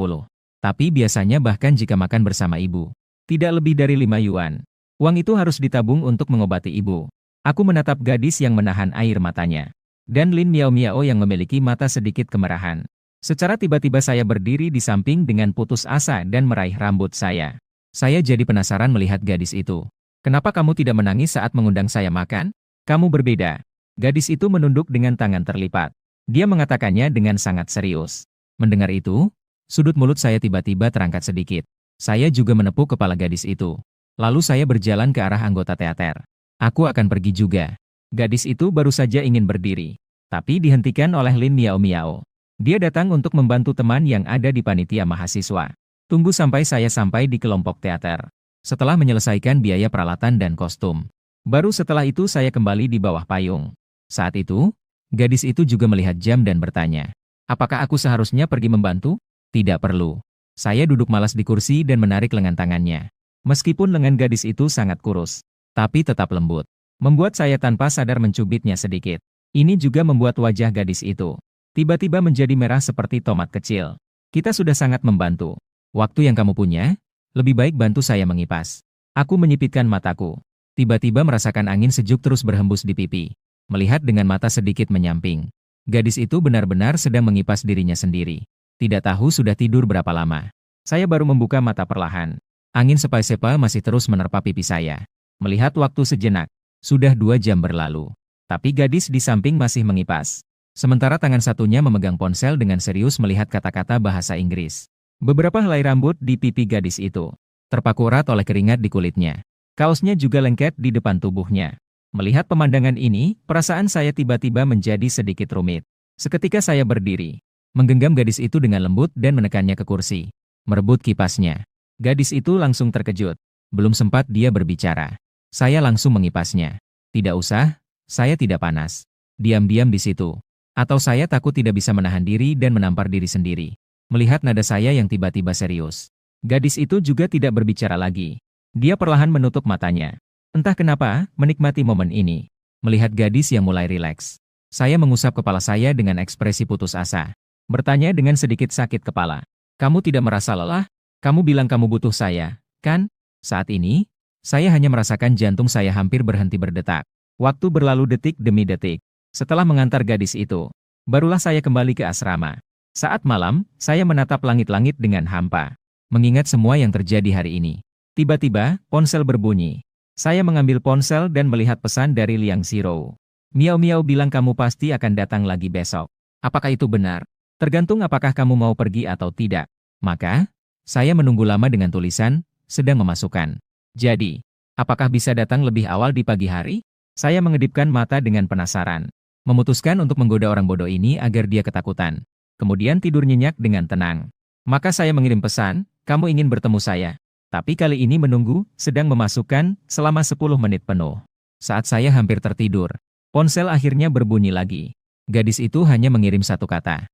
Tapi biasanya bahkan jika makan bersama ibu, tidak lebih dari 5 yuan. Uang itu harus ditabung untuk mengobati ibu. Aku menatap gadis yang menahan air matanya. Dan Lin Miao Miao yang memiliki mata sedikit kemerahan. Secara tiba-tiba saya berdiri di samping dengan putus asa dan meraih rambut saya. Saya jadi penasaran melihat gadis itu. Kenapa kamu tidak menangis saat mengundang saya makan? Kamu berbeda. Gadis itu menunduk dengan tangan terlipat. Dia mengatakannya dengan sangat serius. Mendengar itu, sudut mulut saya tiba-tiba terangkat sedikit. Saya juga menepuk kepala gadis itu. Lalu saya berjalan ke arah anggota teater. Aku akan pergi juga. Gadis itu baru saja ingin berdiri. Tapi dihentikan oleh Lin Miao Miao. Dia datang untuk membantu teman yang ada di panitia mahasiswa. Tunggu sampai saya sampai di kelompok teater. Setelah menyelesaikan biaya peralatan dan kostum. Baru setelah itu saya kembali di bawah payung. Saat itu, gadis itu juga melihat jam dan bertanya, apakah aku seharusnya pergi membantu? Tidak perlu. Saya duduk malas di kursi dan menarik lengan tangannya. Meskipun lengan gadis itu sangat kurus, tapi tetap lembut. Membuat saya tanpa sadar mencubitnya sedikit. Ini juga membuat wajah gadis itu tiba-tiba menjadi merah seperti tomat kecil. Kita sudah sangat membantu. Waktu yang kamu punya, lebih baik bantu saya mengipas. Aku menyipitkan mataku. Tiba-tiba merasakan angin sejuk terus berhembus di pipi. Melihat dengan mata sedikit menyamping. Gadis itu benar-benar sedang mengipas dirinya sendiri. Tidak tahu sudah tidur berapa lama. Saya baru membuka mata perlahan. Angin sepa-sepa masih terus menerpa pipi saya. Melihat waktu sejenak, sudah 2 jam berlalu. Tapi gadis di samping masih mengipas. Sementara tangan satunya memegang ponsel dengan serius melihat kata-kata bahasa Inggris. Beberapa helai rambut di pipi gadis itu terpaku erat oleh keringat di kulitnya. Kaosnya juga lengket di depan tubuhnya. Melihat pemandangan ini, perasaan saya tiba-tiba menjadi sedikit rumit. Seketika saya berdiri, menggenggam gadis itu dengan lembut dan menekannya ke kursi. Merebut kipasnya. Gadis itu langsung terkejut. Belum sempat dia berbicara. Saya langsung mengipasnya. Tidak usah, saya tidak panas. Diam-diam di situ. Atau saya takut tidak bisa menahan diri dan menampar diri sendiri. Melihat nada saya yang tiba-tiba serius. Gadis itu juga tidak berbicara lagi. Dia perlahan menutup matanya. Entah kenapa, menikmati momen ini. Melihat gadis yang mulai rileks. Saya mengusap kepala saya dengan ekspresi putus asa. Bertanya dengan sedikit sakit kepala. Kamu tidak merasa lelah? Kamu bilang kamu butuh saya, kan? Saat ini, saya hanya merasakan jantung saya hampir berhenti berdetak. Waktu berlalu detik demi detik. Setelah mengantar gadis itu, barulah saya kembali ke asrama. Saat malam, saya menatap langit-langit dengan hampa. Mengingat semua yang terjadi hari ini. Tiba-tiba, ponsel berbunyi. Saya mengambil ponsel dan melihat pesan dari Liang Xiro. Miao-miao bilang kamu pasti akan datang lagi besok. Apakah itu benar? Tergantung apakah kamu mau pergi atau tidak. Maka, saya menunggu lama dengan tulisan, sedang memasukkan. Jadi, apakah bisa datang lebih awal di pagi hari? Saya mengedipkan mata dengan penasaran. Memutuskan untuk menggoda orang bodoh ini agar dia ketakutan. Kemudian tidur nyenyak dengan tenang. Maka saya mengirim pesan, kamu ingin bertemu saya. Tapi kali ini menunggu, sedang memasukkan, selama 10 menit penuh. Saat saya hampir tertidur, ponsel akhirnya berbunyi lagi. Gadis itu hanya mengirim satu kata.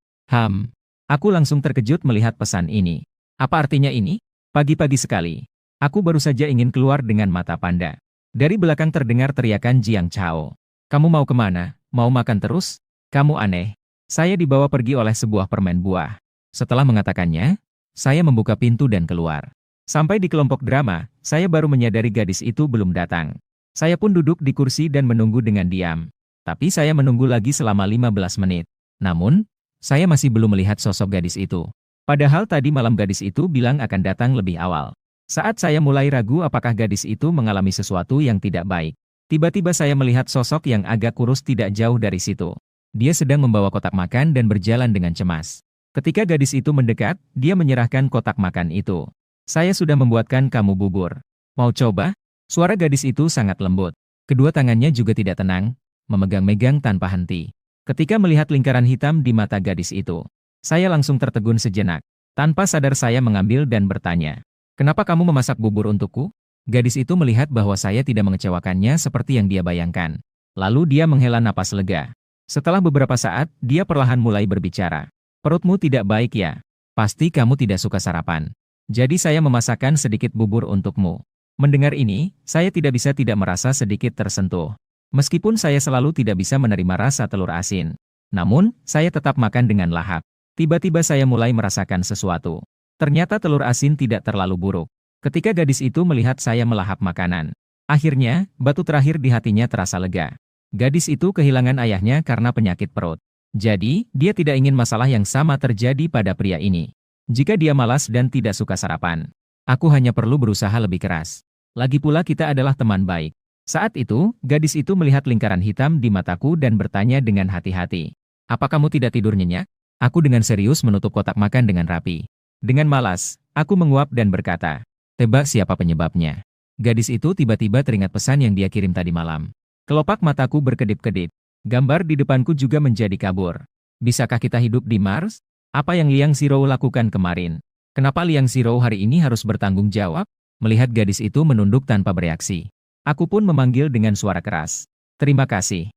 Aku langsung terkejut melihat pesan ini. Apa artinya ini? Pagi-pagi sekali. Aku baru saja ingin keluar dengan mata panda. Dari belakang terdengar teriakan Jiang Chao. Kamu mau kemana? Mau makan terus? Kamu aneh. Saya dibawa pergi oleh sebuah permen buah. Setelah mengatakannya, saya membuka pintu dan keluar. Sampai di kelompok drama, saya baru menyadari gadis itu belum datang. Saya pun duduk di kursi dan menunggu dengan diam. Tapi saya menunggu lagi selama 15 menit. Namun, saya masih belum melihat sosok gadis itu. Padahal tadi malam gadis itu bilang akan datang lebih awal. Saat saya mulai ragu apakah gadis itu mengalami sesuatu yang tidak baik. Tiba-tiba saya melihat sosok yang agak kurus tidak jauh dari situ. Dia sedang membawa kotak makan dan berjalan dengan cemas. Ketika gadis itu mendekat, dia menyerahkan kotak makan itu. Saya sudah membuatkan kamu bubur. Mau coba? Suara gadis itu sangat lembut. Kedua tangannya juga tidak tenang, memegang-megang tanpa henti. Ketika melihat lingkaran hitam di mata gadis itu, saya langsung tertegun sejenak. Tanpa sadar saya mengambil dan bertanya, kenapa kamu memasak bubur untukku? Gadis itu melihat bahwa saya tidak mengecewakannya seperti yang dia bayangkan. Lalu dia menghela napas lega. Setelah beberapa saat, dia perlahan mulai berbicara. Perutmu tidak baik ya? Pasti kamu tidak suka sarapan. Jadi saya memasakkan sedikit bubur untukmu. Mendengar ini, saya tidak bisa tidak merasa sedikit tersentuh. Meskipun saya selalu tidak bisa menerima rasa telur asin. Namun, saya tetap makan dengan lahap. Tiba-tiba saya mulai merasakan sesuatu. Ternyata telur asin tidak terlalu buruk. Ketika gadis itu melihat saya melahap makanan. Akhirnya, batu terakhir di hatinya terasa lega. Gadis itu kehilangan ayahnya karena penyakit perut. Jadi, dia tidak ingin masalah yang sama terjadi pada pria ini. Jika dia malas dan tidak suka sarapan, aku hanya perlu berusaha lebih keras. Lagi pula kita adalah teman baik. Saat itu, gadis itu melihat lingkaran hitam di mataku dan bertanya dengan hati-hati. Apa kamu tidak tidur nyenyak? Aku dengan serius menutup kotak makan dengan rapi. Dengan malas, aku menguap dan berkata, tebak siapa penyebabnya. Gadis itu tiba-tiba teringat pesan yang dia kirim tadi malam. Kelopak mataku berkedip-kedip. Gambar di depanku juga menjadi kabur. Bisakah kita hidup di Mars? Apa yang Liang Xiro lakukan kemarin? Kenapa Liang Xiro hari ini harus bertanggung jawab? Melihat gadis itu menunduk tanpa bereaksi. Aku pun memanggil dengan suara keras. Terima kasih.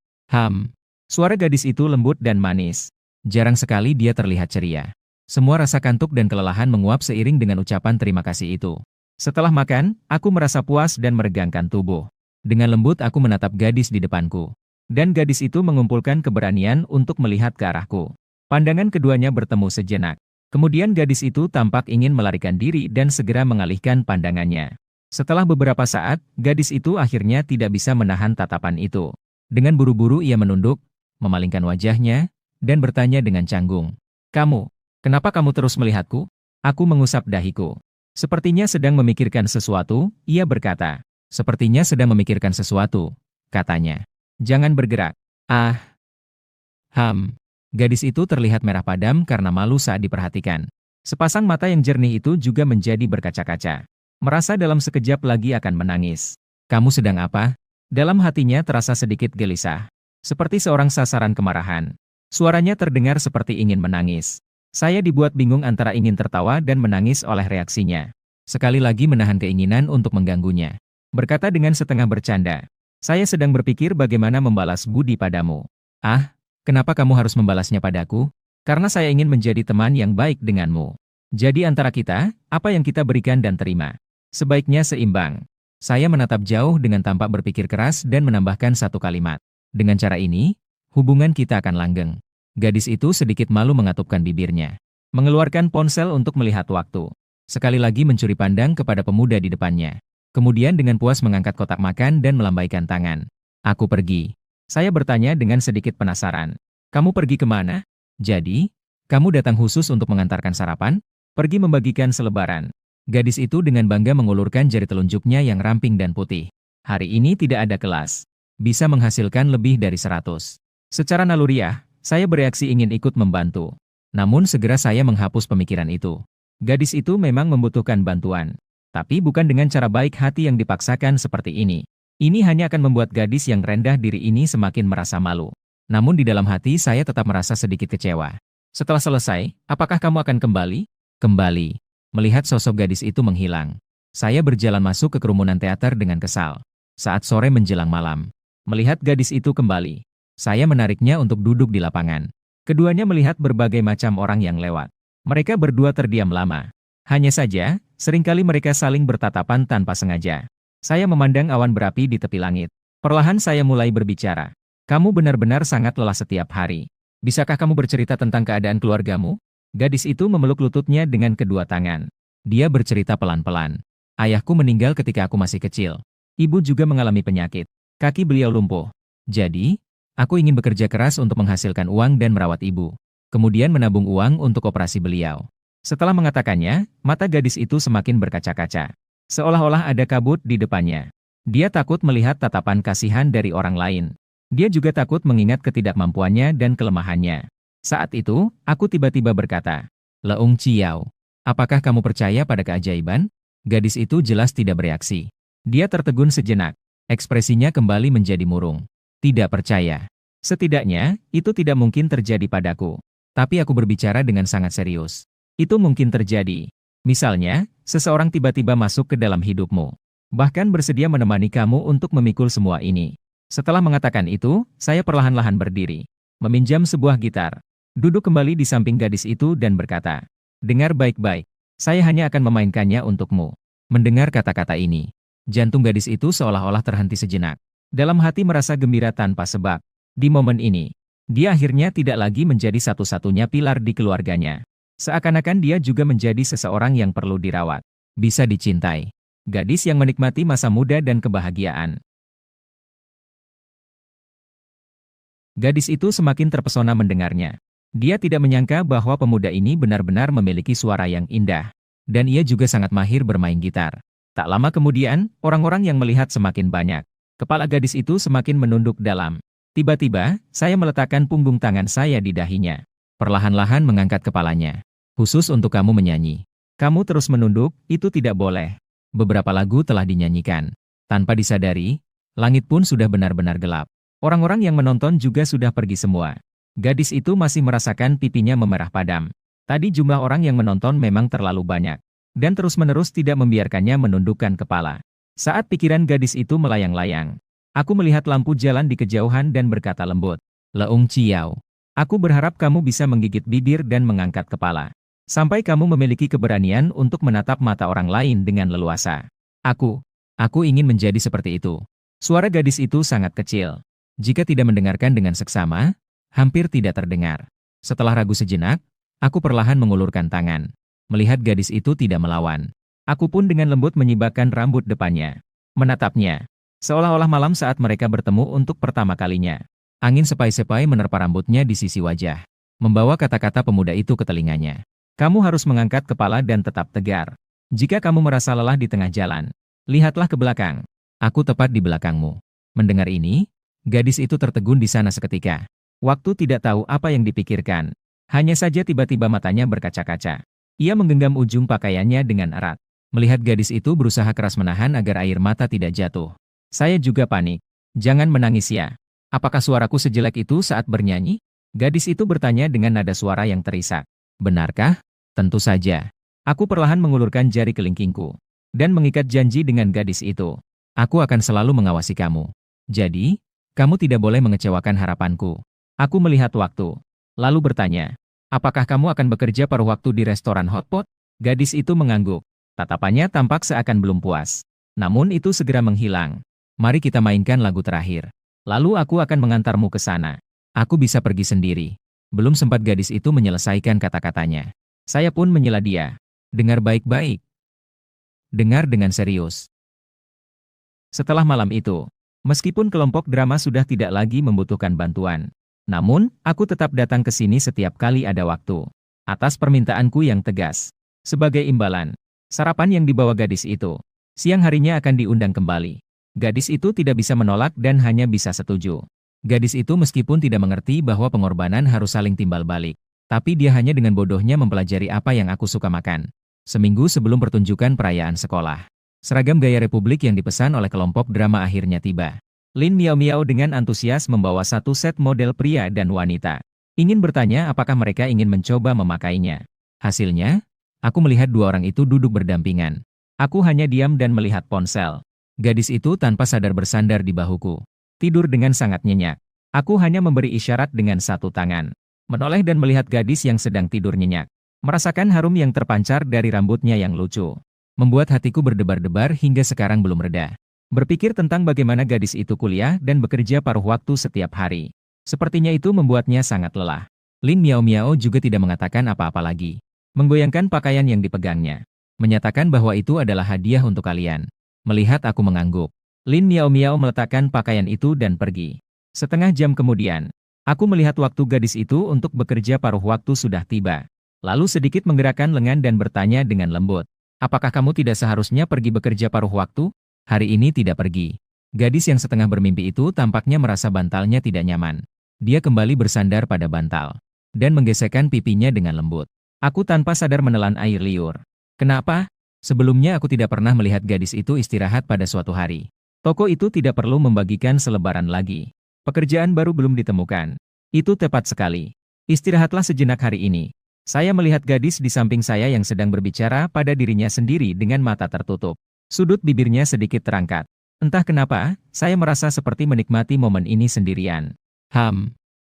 Suara gadis itu lembut dan manis. Jarang sekali dia terlihat ceria. Semua rasa kantuk dan kelelahan menguap seiring dengan ucapan terima kasih itu. Setelah makan, aku merasa puas dan meregangkan tubuh. Dengan lembut aku menatap gadis di depanku. Dan gadis itu mengumpulkan keberanian untuk melihat ke arahku. Pandangan keduanya bertemu sejenak. Kemudian gadis itu tampak ingin melarikan diri dan segera mengalihkan pandangannya. Setelah beberapa saat, gadis itu akhirnya tidak bisa menahan tatapan itu. Dengan buru-buru ia menunduk, memalingkan wajahnya, dan bertanya dengan canggung. Kenapa kamu terus melihatku? Aku mengusap dahiku. Sepertinya sedang memikirkan sesuatu, ia berkata. Sepertinya sedang memikirkan sesuatu, katanya. Jangan bergerak. Gadis itu terlihat merah padam karena malu saat diperhatikan. Sepasang mata yang jernih itu juga menjadi berkaca-kaca. Merasa dalam sekejap lagi akan menangis. Kamu sedang apa? Dalam hatinya terasa sedikit gelisah. Seperti seorang sasaran kemarahan. Suaranya terdengar seperti ingin menangis. Saya dibuat bingung antara ingin tertawa dan menangis oleh reaksinya. Sekali lagi menahan keinginan untuk mengganggunya. Berkata dengan setengah bercanda. Saya sedang berpikir bagaimana membalas budi padamu. Kenapa kamu harus membalasnya padaku? Karena saya ingin menjadi teman yang baik denganmu. Jadi antara kita, apa yang kita berikan dan terima? Sebaiknya seimbang. Saya menatap jauh dengan tampak berpikir keras dan menambahkan satu kalimat. Dengan cara ini, hubungan kita akan langgeng. Gadis itu sedikit malu mengatupkan bibirnya. Mengeluarkan ponsel untuk melihat waktu. Sekali lagi mencuri pandang kepada pemuda di depannya. Kemudian dengan puas mengangkat kotak makan dan melambaikan tangan. Aku pergi. Saya bertanya dengan sedikit penasaran. Kamu pergi kemana? Jadi, kamu datang khusus untuk mengantarkan sarapan? Pergi membagikan selebaran. Gadis itu dengan bangga mengulurkan jari telunjuknya yang ramping dan putih. Hari ini tidak ada kelas. Bisa menghasilkan lebih dari 100. Secara naluriah, saya bereaksi ingin ikut membantu. Namun segera saya menghapus pemikiran itu. Gadis itu memang membutuhkan bantuan. Tapi bukan dengan cara baik hati yang dipaksakan seperti ini. Ini hanya akan membuat gadis yang rendah diri ini semakin merasa malu. Namun di dalam hati saya tetap merasa sedikit kecewa. Setelah selesai, apakah kamu akan kembali? Kembali. Melihat sosok gadis itu menghilang. Saya berjalan masuk ke kerumunan teater dengan kesal. Saat sore menjelang malam. Melihat gadis itu kembali. Saya menariknya untuk duduk di lapangan. Keduanya melihat berbagai macam orang yang lewat. Mereka berdua terdiam lama. Hanya saja, seringkali mereka saling bertatapan tanpa sengaja. Saya memandang awan berapi di tepi langit. Perlahan saya mulai berbicara. Kamu benar-benar sangat lelah setiap hari. Bisakah kamu bercerita tentang keadaan keluargamu? Gadis itu memeluk lututnya dengan kedua tangan. Dia bercerita pelan-pelan. Ayahku meninggal ketika aku masih kecil. Ibu juga mengalami penyakit. Kaki beliau lumpuh. Jadi, aku ingin bekerja keras untuk menghasilkan uang dan merawat ibu. Kemudian menabung uang untuk operasi beliau. Setelah mengatakannya, mata gadis itu semakin berkaca-kaca. Seolah-olah ada kabut di depannya. Dia takut melihat tatapan kasihan dari orang lain. Dia juga takut mengingat ketidakmampuannya dan kelemahannya. Saat itu, aku tiba-tiba berkata, Leung Chiao, apakah kamu percaya pada keajaiban? Gadis itu jelas tidak bereaksi. Dia tertegun sejenak. Ekspresinya kembali menjadi murung. Tidak percaya. Setidaknya, itu tidak mungkin terjadi padaku. Tapi aku berbicara dengan sangat serius. Itu mungkin terjadi. Misalnya, seseorang tiba-tiba masuk ke dalam hidupmu. Bahkan bersedia menemani kamu untuk memikul semua ini. Setelah mengatakan itu, saya perlahan-lahan berdiri. Meminjam sebuah gitar. Duduk kembali di samping gadis itu dan berkata, dengar baik-baik. Saya hanya akan memainkannya untukmu. Mendengar kata-kata ini, jantung gadis itu seolah-olah terhenti sejenak. Dalam hati merasa gembira tanpa sebab. Di momen ini, dia akhirnya tidak lagi menjadi satu-satunya pilar di keluarganya. Seakan-akan dia juga menjadi seseorang yang perlu dirawat. Bisa dicintai. Gadis yang menikmati masa muda dan kebahagiaan. Gadis itu semakin terpesona mendengarnya. Dia tidak menyangka bahwa pemuda ini benar-benar memiliki suara yang indah. Dan ia juga sangat mahir bermain gitar. Tak lama kemudian, orang-orang yang melihat semakin banyak. Kepala gadis itu semakin menunduk dalam. Tiba-tiba, saya meletakkan punggung tangan saya di dahinya. Perlahan-lahan mengangkat kepalanya. Khusus untuk kamu menyanyi. Kamu terus menunduk, itu tidak boleh. Beberapa lagu telah dinyanyikan. Tanpa disadari, langit pun sudah benar-benar gelap. Orang-orang yang menonton juga sudah pergi semua. Gadis itu masih merasakan pipinya memerah padam. Tadi jumlah orang yang menonton memang terlalu banyak. dan terus-menerus tidak membiarkannya menundukkan kepala. Saat pikiran gadis itu melayang-layang, aku melihat lampu jalan di kejauhan dan berkata lembut, "Leung Ciao, aku berharap kamu bisa menggigit bibir dan mengangkat kepala. Sampai kamu memiliki keberanian untuk menatap mata orang lain dengan leluasa. Aku ingin menjadi seperti itu." Suara gadis itu sangat kecil. Jika tidak mendengarkan dengan seksama, hampir tidak terdengar. Setelah ragu sejenak, aku perlahan mengulurkan tangan. Melihat gadis itu tidak melawan, aku pun dengan lembut menyibakkan rambut depannya. Menatapnya, seolah-olah malam saat mereka bertemu untuk pertama kalinya. Angin sepai-sepai menerpa rambutnya di sisi wajah, membawa kata-kata pemuda itu ke telinganya. "Kamu harus mengangkat kepala dan tetap tegar. Jika kamu merasa lelah di tengah jalan, lihatlah ke belakang. Aku tepat di belakangmu." Mendengar ini, gadis itu tertegun di sana seketika. Waktu tidak tahu apa yang dipikirkan. Hanya saja tiba-tiba matanya berkaca-kaca. Ia menggenggam ujung pakaiannya dengan erat. Melihat gadis itu berusaha keras menahan agar air mata tidak jatuh. Saya juga panik. "Jangan menangis ya. Apakah suaraku sejelek itu saat bernyanyi?" Gadis itu bertanya dengan nada suara yang terisak. "Benarkah?" "Tentu saja." Aku perlahan mengulurkan jari kelingkingku dan mengikat janji dengan gadis itu. "Aku akan selalu mengawasi kamu. Jadi, kamu tidak boleh mengecewakan harapanku." Aku melihat waktu, lalu bertanya, "Apakah kamu akan bekerja paruh waktu di restoran hotpot?" Gadis itu mengangguk. Tatapannya tampak seakan belum puas. Namun itu segera menghilang. "Mari kita mainkan lagu terakhir. Lalu aku akan mengantarmu ke sana. Aku bisa pergi sendiri." Belum sempat gadis itu menyelesaikan kata-katanya, saya pun menyela dia. "Dengar baik-baik. Dengar dengan serius." Setelah malam itu, meskipun kelompok drama sudah tidak lagi membutuhkan bantuan, namun aku tetap datang ke sini setiap kali ada waktu. Atas permintaanku yang tegas. Sebagai imbalan, sarapan yang dibawa gadis itu, siang harinya akan diundang kembali. Gadis itu tidak bisa menolak dan hanya bisa setuju. Gadis itu meskipun tidak mengerti bahwa pengorbanan harus saling timbal balik, tapi dia hanya dengan bodohnya mempelajari apa yang aku suka makan. Seminggu sebelum pertunjukan perayaan sekolah, seragam gaya Republik yang dipesan oleh kelompok drama akhirnya tiba. Lin Miao Miao dengan antusias membawa satu set model pria dan wanita. Ingin bertanya apakah mereka ingin mencoba memakainya. Hasilnya, aku melihat dua orang itu duduk berdampingan. Aku hanya diam dan melihat ponsel. Gadis itu tanpa sadar bersandar di bahuku. Tidur dengan sangat nyenyak. Aku hanya memberi isyarat dengan satu tangan. Menoleh dan melihat gadis yang sedang tidur nyenyak. Merasakan harum yang terpancar dari rambutnya yang lucu. Membuat hatiku berdebar-debar hingga sekarang belum reda. Berpikir tentang bagaimana gadis itu kuliah dan bekerja paruh waktu setiap hari. Sepertinya itu membuatnya sangat lelah. Lin Miao Miao juga tidak mengatakan apa-apa lagi. Menggoyangkan pakaian yang dipegangnya. Menyatakan bahwa itu adalah hadiah untuk kalian. Melihat aku mengangguk, Lin Miao Miao meletakkan pakaian itu dan pergi. Setengah jam kemudian, aku melihat waktu gadis itu untuk bekerja paruh waktu sudah tiba. Lalu sedikit menggerakkan lengan dan bertanya dengan lembut, "Apakah kamu tidak seharusnya pergi bekerja paruh waktu?" "Hari ini tidak pergi." Gadis yang setengah bermimpi itu tampaknya merasa bantalnya tidak nyaman. Dia kembali bersandar pada bantal dan menggesekkan pipinya dengan lembut. Aku tanpa sadar menelan air liur. Kenapa? Sebelumnya aku tidak pernah melihat gadis itu istirahat pada suatu hari. Toko itu tidak perlu membagikan selebaran lagi. Pekerjaan baru belum ditemukan. Itu tepat sekali. Istirahatlah sejenak hari ini. Saya melihat gadis di samping saya yang sedang berbicara pada dirinya sendiri dengan mata tertutup. Sudut bibirnya sedikit terangkat. Entah kenapa, saya merasa seperti menikmati momen ini sendirian.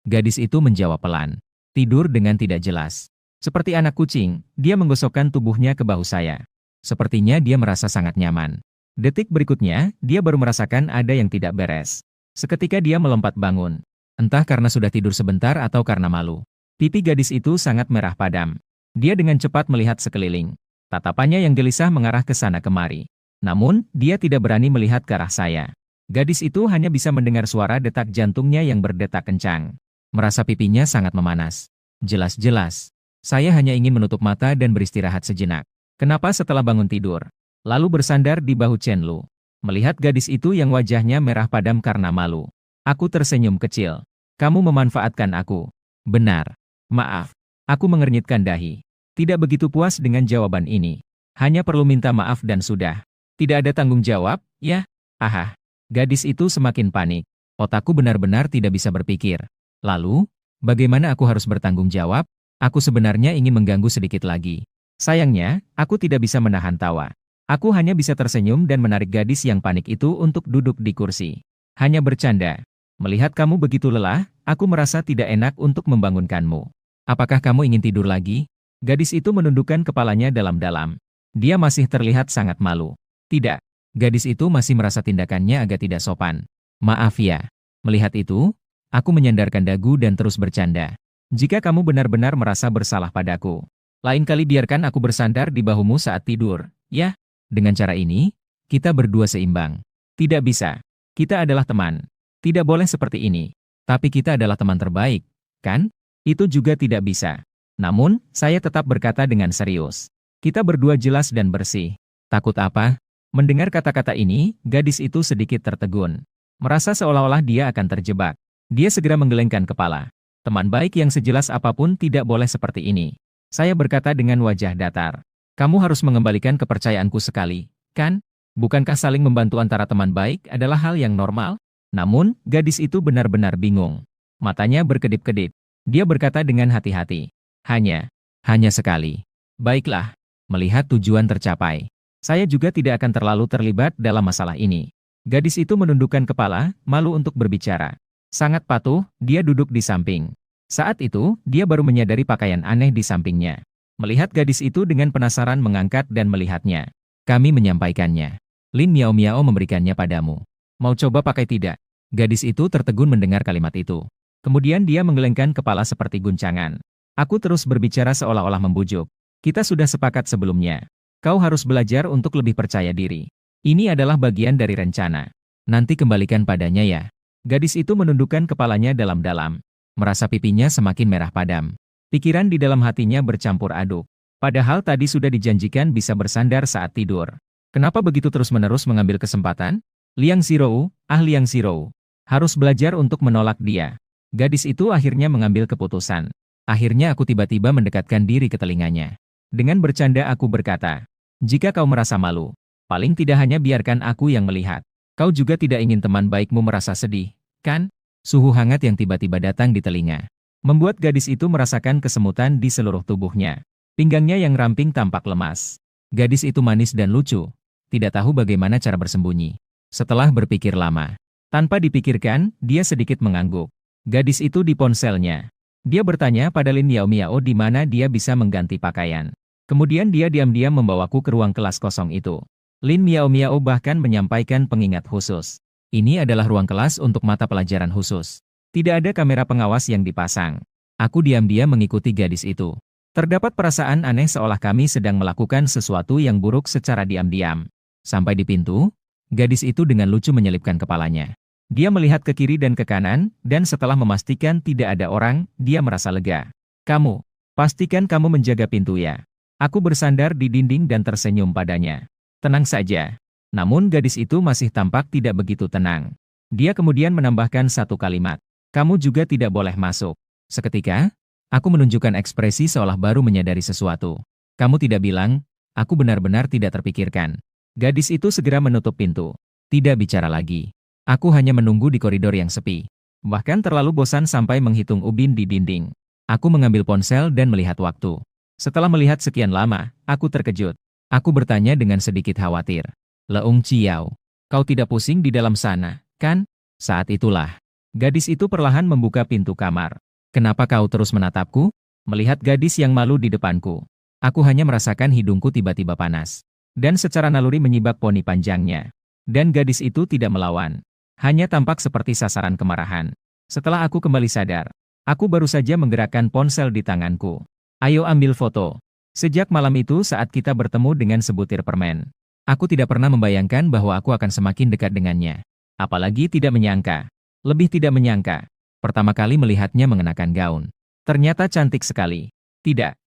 Gadis itu menjawab pelan. Tidur dengan tidak jelas. Seperti anak kucing, dia menggosokkan tubuhnya ke bahu saya. Sepertinya dia merasa sangat nyaman. Detik berikutnya, dia baru merasakan ada yang tidak beres. Seketika dia melompat bangun. Entah karena sudah tidur sebentar atau karena malu. Pipi gadis itu sangat merah padam. Dia dengan cepat melihat sekeliling. Tatapannya yang gelisah mengarah ke sana kemari. Namun, dia tidak berani melihat ke arah saya. Gadis itu hanya bisa mendengar suara detak jantungnya yang berdetak kencang. Merasa pipinya sangat memanas. Jelas-jelas, saya hanya ingin menutup mata dan beristirahat sejenak. Kenapa setelah bangun tidur? Lalu bersandar di bahu Chen Lu. Melihat gadis itu yang wajahnya merah padam karena malu. Aku tersenyum kecil. "Kamu memanfaatkan aku." "Benar. Maaf." Aku mengernyitkan dahi. Tidak begitu puas dengan jawaban ini. Hanya perlu minta maaf dan sudah. Tidak ada tanggung jawab, ya? Aha. Gadis itu semakin panik. Otakku benar-benar tidak bisa berpikir. Lalu, bagaimana aku harus bertanggung jawab? Aku sebenarnya ingin mengganggu sedikit lagi. Sayangnya, aku tidak bisa menahan tawa. Aku hanya bisa tersenyum dan menarik gadis yang panik itu untuk duduk di kursi. Hanya bercanda. Melihat kamu begitu lelah, aku merasa tidak enak untuk membangunkanmu. Apakah kamu ingin tidur lagi? Gadis itu menundukkan kepalanya dalam-dalam. Dia masih terlihat sangat malu. Tidak. Gadis itu masih merasa tindakannya agak tidak sopan. Maaf ya. Melihat itu, aku menyandarkan dagu dan terus bercanda. Jika kamu benar-benar merasa bersalah padaku, lain kali biarkan aku bersandar di bahumu saat tidur, ya? Dengan cara ini, kita berdua seimbang. Tidak bisa. Kita adalah teman. Tidak boleh seperti ini. Tapi kita adalah teman terbaik, kan? Itu juga tidak bisa. Namun, saya tetap berkata dengan serius. Kita berdua jelas dan bersih. Takut apa? Mendengar kata-kata ini, gadis itu sedikit tertegun. Merasa seolah-olah dia akan terjebak. Dia segera menggelengkan kepala. Teman baik yang sejelas apapun tidak boleh seperti ini. Saya berkata dengan wajah datar. Kamu harus mengembalikan kepercayaanku sekali, kan? Bukankah saling membantu antara teman baik adalah hal yang normal? Namun, gadis itu benar-benar bingung. Matanya berkedip-kedip. Dia berkata dengan hati-hati. Hanya sekali. Baiklah, melihat tujuan tercapai. Saya juga tidak akan terlalu terlibat dalam masalah ini. Gadis itu menundukkan kepala, malu untuk berbicara. Sangat patuh, dia duduk di samping. Saat itu, dia baru menyadari pakaian aneh di sampingnya. Melihat gadis itu dengan penasaran mengangkat dan melihatnya. Kami menyampaikannya. Lin Miao Miao memberikannya padamu. Mau coba pakai tidak? Gadis itu tertegun mendengar kalimat itu. Kemudian dia menggelengkan kepala seperti guncangan. Aku terus berbicara seolah-olah membujuk. Kita sudah sepakat sebelumnya. Kau harus belajar untuk lebih percaya diri. Ini adalah bagian dari rencana. Nanti kembalikan padanya ya. Gadis itu menundukkan kepalanya dalam-dalam. Merasa pipinya semakin merah padam. Pikiran di dalam hatinya bercampur aduk. Padahal tadi sudah dijanjikan bisa bersandar saat tidur. Kenapa begitu terus-menerus mengambil kesempatan? Liang Xirou, Liang Xirou. Harus belajar untuk menolak dia. Gadis itu akhirnya mengambil keputusan. Akhirnya aku tiba-tiba mendekatkan diri ke telinganya. Dengan bercanda aku berkata, jika kau merasa malu, paling tidak hanya biarkan aku yang melihat. Kau juga tidak ingin teman baikmu merasa sedih, kan? Suhu hangat yang tiba-tiba datang di telinga membuat gadis itu merasakan kesemutan di seluruh tubuhnya. Pinggangnya yang ramping tampak lemas. Gadis itu manis dan lucu, tidak tahu bagaimana cara bersembunyi. Setelah berpikir lama, tanpa dipikirkan, dia sedikit mengangguk. Gadis itu di ponselnya. Dia bertanya pada Lin Miao Miao di mana dia bisa mengganti pakaian. Kemudian dia diam-diam membawaku ke ruang kelas kosong itu. Lin Miao Miao bahkan menyampaikan pengingat khusus. Ini adalah ruang kelas untuk mata pelajaran khusus. Tidak ada kamera pengawas yang dipasang. Aku diam-diam mengikuti gadis itu. Terdapat perasaan aneh seolah kami sedang melakukan sesuatu yang buruk secara diam-diam. Sampai di pintu, gadis itu dengan lucu menyelipkan kepalanya. Dia melihat ke kiri dan ke kanan, dan setelah memastikan tidak ada orang, dia merasa lega. Kamu, pastikan kamu menjaga pintu ya. Aku bersandar di dinding dan tersenyum padanya. Tenang saja. Namun gadis itu masih tampak tidak begitu tenang. Dia kemudian menambahkan satu kalimat. Kamu juga tidak boleh masuk. Seketika, aku menunjukkan ekspresi seolah baru menyadari sesuatu. Kamu tidak bilang, aku benar-benar tidak terpikirkan. Gadis itu segera menutup pintu. Tidak bicara lagi. Aku hanya menunggu di koridor yang sepi. Bahkan terlalu bosan sampai menghitung ubin di dinding. Aku mengambil ponsel dan melihat waktu. Setelah melihat sekian lama, aku terkejut. Aku bertanya dengan sedikit khawatir. Leung Ciao, kau tidak pusing di dalam sana, kan? Saat itulah, gadis itu perlahan membuka pintu kamar. Kenapa kau terus menatapku? Melihat gadis yang malu di depanku. Aku hanya merasakan hidungku tiba-tiba panas. Dan secara naluri menyibak poni panjangnya. Dan gadis itu tidak melawan. Hanya tampak seperti sasaran kemarahan. Setelah aku kembali sadar, aku baru saja menggerakkan ponsel di tanganku. Ayo ambil foto. Sejak malam itu saat kita bertemu dengan sebutir permen. Aku tidak pernah membayangkan bahwa aku akan semakin dekat dengannya. Apalagi tidak menyangka. Lebih tidak menyangka. Pertama kali melihatnya mengenakan gaun. Ternyata cantik sekali. Tidak.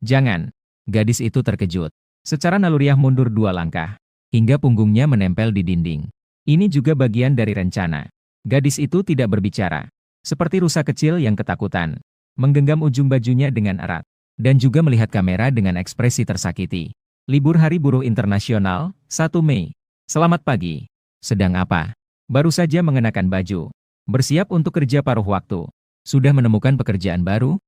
Jangan. Gadis itu terkejut. Secara naluriah mundur 2 langkah. Hingga punggungnya menempel di dinding. Ini juga bagian dari rencana. Gadis itu tidak berbicara. Seperti rusa kecil yang ketakutan. Menggenggam ujung bajunya dengan erat. Dan juga melihat kamera dengan ekspresi tersakiti. Libur Hari Buruh Internasional, 1 Mei. Selamat pagi. Sedang apa? Baru saja mengenakan baju. Bersiap untuk kerja paruh waktu. Sudah menemukan pekerjaan baru?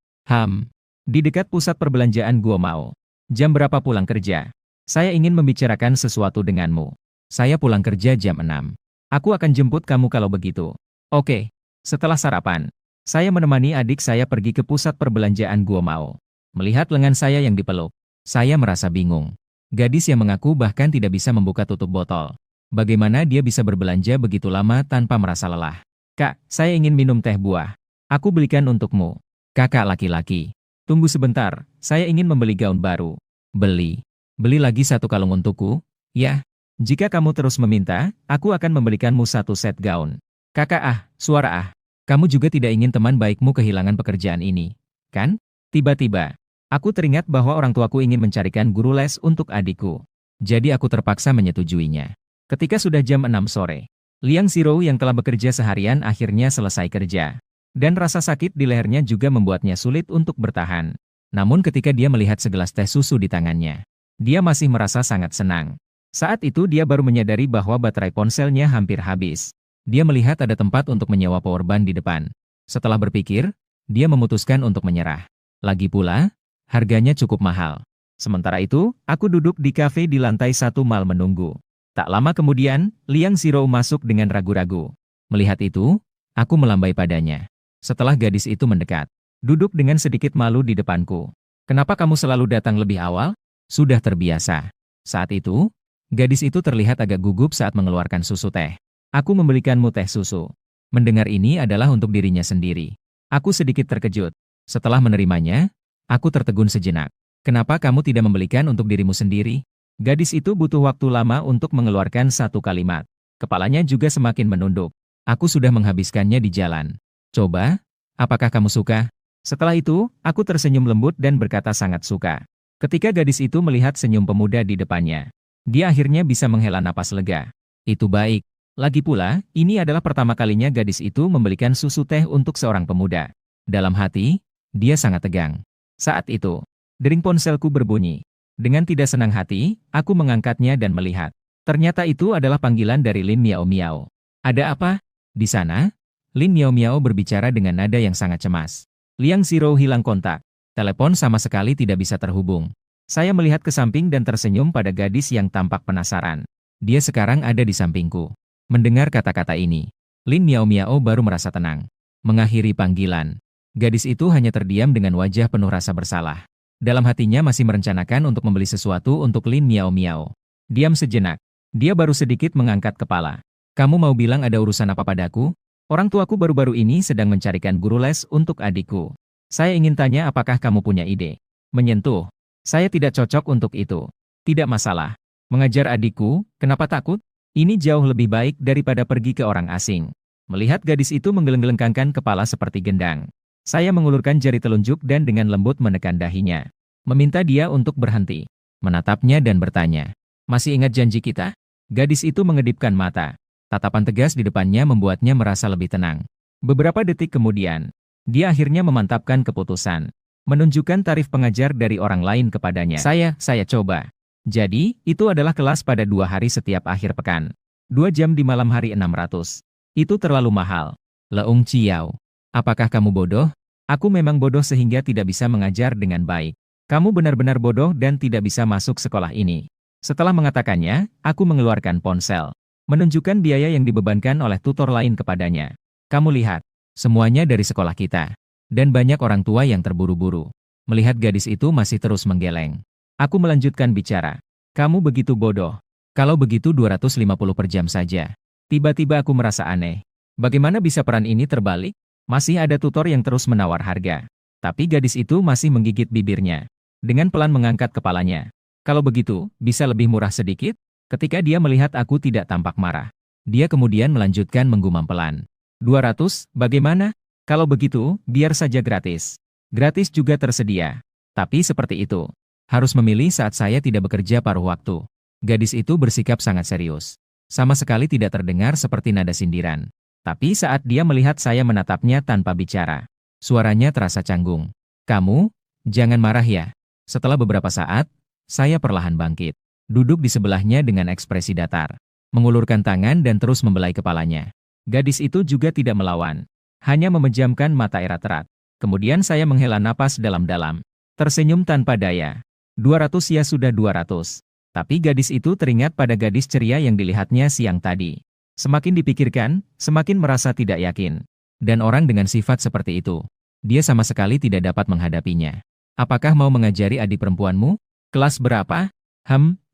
Di dekat pusat perbelanjaan Guomao. Jam berapa pulang kerja? Saya ingin membicarakan sesuatu denganmu. Saya pulang kerja jam 6. Aku akan jemput kamu kalau begitu. Oke. Setelah sarapan, saya menemani adik saya pergi ke pusat perbelanjaan Guomao. Melihat lengan saya yang dipeluk, saya merasa bingung. Gadis yang mengaku bahkan tidak bisa membuka tutup botol. Bagaimana dia bisa berbelanja begitu lama tanpa merasa lelah? Kak, saya ingin minum teh buah. Aku belikan untukmu. Kakak laki-laki. Tunggu sebentar, saya ingin membeli gaun baru. Beli. Beli lagi satu kalung untukku? Ya. Jika kamu terus meminta, aku akan membelikanmu satu set gaun. Kakak suara Kamu juga tidak ingin teman baikmu kehilangan pekerjaan ini, kan? Tiba-tiba, aku teringat bahwa orang tuaku ingin mencarikan guru les untuk adikku. Jadi aku terpaksa menyetujuinya. Ketika sudah jam 6 sore, Liang Zhirou yang telah bekerja seharian akhirnya selesai kerja. Dan rasa sakit di lehernya juga membuatnya sulit untuk bertahan. Namun ketika dia melihat segelas teh susu di tangannya, dia masih merasa sangat senang. Saat itu dia baru menyadari bahwa baterai ponselnya hampir habis. Dia melihat ada tempat untuk menyewa powerbank di depan. Setelah berpikir, dia memutuskan untuk menyerah. Lagi pula, harganya cukup mahal. Sementara itu, aku duduk di kafe di lantai 1 mal menunggu. Tak lama kemudian, Liang Zhirou masuk dengan ragu-ragu. Melihat itu, aku melambai padanya. Setelah gadis itu mendekat, duduk dengan sedikit malu di depanku. Kenapa kamu selalu datang lebih awal? Sudah terbiasa. Saat itu, gadis itu terlihat agak gugup saat mengeluarkan susu teh. Aku membelikanmu teh susu. Mendengar ini adalah untuk dirinya sendiri. Aku sedikit terkejut. Setelah menerimanya, aku tertegun sejenak. Kenapa kamu tidak membelikan untuk dirimu sendiri? Gadis itu butuh waktu lama untuk mengeluarkan satu kalimat. Kepalanya juga semakin menunduk. Aku sudah menghabiskannya di jalan. Coba, apakah kamu suka? Setelah itu, aku tersenyum lembut dan berkata sangat suka. Ketika gadis itu melihat senyum pemuda di depannya, dia akhirnya bisa menghela napas lega. Itu baik. Lagi pula, ini adalah pertama kalinya gadis itu membelikan susu teh untuk seorang pemuda. Dalam hati, dia sangat tegang. Saat itu, dering ponselku berbunyi. Dengan tidak senang hati, aku mengangkatnya dan melihat. Ternyata itu adalah panggilan dari Lin Miao Miao. Ada apa? Di sana, Lin Miao Miao berbicara dengan nada yang sangat cemas. Liang Zhirou hilang kontak. Telepon sama sekali tidak bisa terhubung. Saya melihat ke samping dan tersenyum pada gadis yang tampak penasaran. Dia sekarang ada di sampingku. Mendengar kata-kata ini, Lin Miao Miao baru merasa tenang. Mengakhiri panggilan, gadis itu hanya terdiam dengan wajah penuh rasa bersalah. Dalam hatinya masih merencanakan untuk membeli sesuatu untuk Lin Miao Miao. Diam sejenak, dia baru sedikit mengangkat kepala. Kamu mau bilang ada urusan apa padaku? Orang tuaku baru-baru ini sedang mencarikan guru les untuk adikku. Saya ingin tanya apakah kamu punya ide? Menyentuh. Saya tidak cocok untuk itu. Tidak masalah. Mengajar adikku, kenapa takut? Ini jauh lebih baik daripada pergi ke orang asing. Melihat gadis itu menggeleng-gelengkan kepala seperti gendang. Saya mengulurkan jari telunjuk dan dengan lembut menekan dahinya. Meminta dia untuk berhenti. Menatapnya dan bertanya. Masih ingat janji kita? Gadis itu mengedipkan mata. Tatapan tegas di depannya membuatnya merasa lebih tenang. Beberapa detik kemudian, dia akhirnya memantapkan keputusan. Menunjukkan tarif pengajar dari orang lain kepadanya. Saya coba. Jadi, itu adalah kelas pada 2 hari setiap akhir pekan. 2 jam di malam hari 600. Itu terlalu mahal. Leung Chiao. Apakah kamu bodoh? Aku memang bodoh sehingga tidak bisa mengajar dengan baik. Kamu benar-benar bodoh dan tidak bisa masuk sekolah ini. Setelah mengatakannya, aku mengeluarkan ponsel. Menunjukkan biaya yang dibebankan oleh tutor lain kepadanya. Kamu lihat, semuanya dari sekolah kita. Dan banyak orang tua yang terburu-buru. Melihat gadis itu masih terus menggeleng. Aku melanjutkan bicara. Kamu begitu bodoh. Kalau begitu 250 per jam saja. Tiba-tiba aku merasa aneh. Bagaimana bisa peran ini terbalik? Masih ada tutor yang terus menawar harga. Tapi gadis itu masih menggigit bibirnya. Dengan pelan mengangkat kepalanya. Kalau begitu, bisa lebih murah sedikit? Ketika dia melihat aku tidak tampak marah. Dia kemudian melanjutkan menggumam pelan. 200, bagaimana? Kalau begitu, biar saja gratis. Gratis juga tersedia. Tapi seperti itu. Harus memilih saat saya tidak bekerja paruh waktu. Gadis itu bersikap sangat serius. Sama sekali tidak terdengar seperti nada sindiran. Tapi saat dia melihat saya menatapnya tanpa bicara, suaranya terasa canggung. Kamu, jangan marah ya. Setelah beberapa saat, saya perlahan bangkit. Duduk di sebelahnya dengan ekspresi datar. Mengulurkan tangan dan terus membelai kepalanya. Gadis itu juga tidak melawan. Hanya memejamkan mata erat-erat. Kemudian saya menghela napas dalam-dalam. Tersenyum tanpa daya. 200 ya sudah 200. Tapi gadis itu teringat pada gadis ceria yang dilihatnya siang tadi. Semakin dipikirkan, semakin merasa tidak yakin. Dan orang dengan sifat seperti itu, dia sama sekali tidak dapat menghadapinya. Apakah mau mengajari adik perempuanmu? Kelas berapa?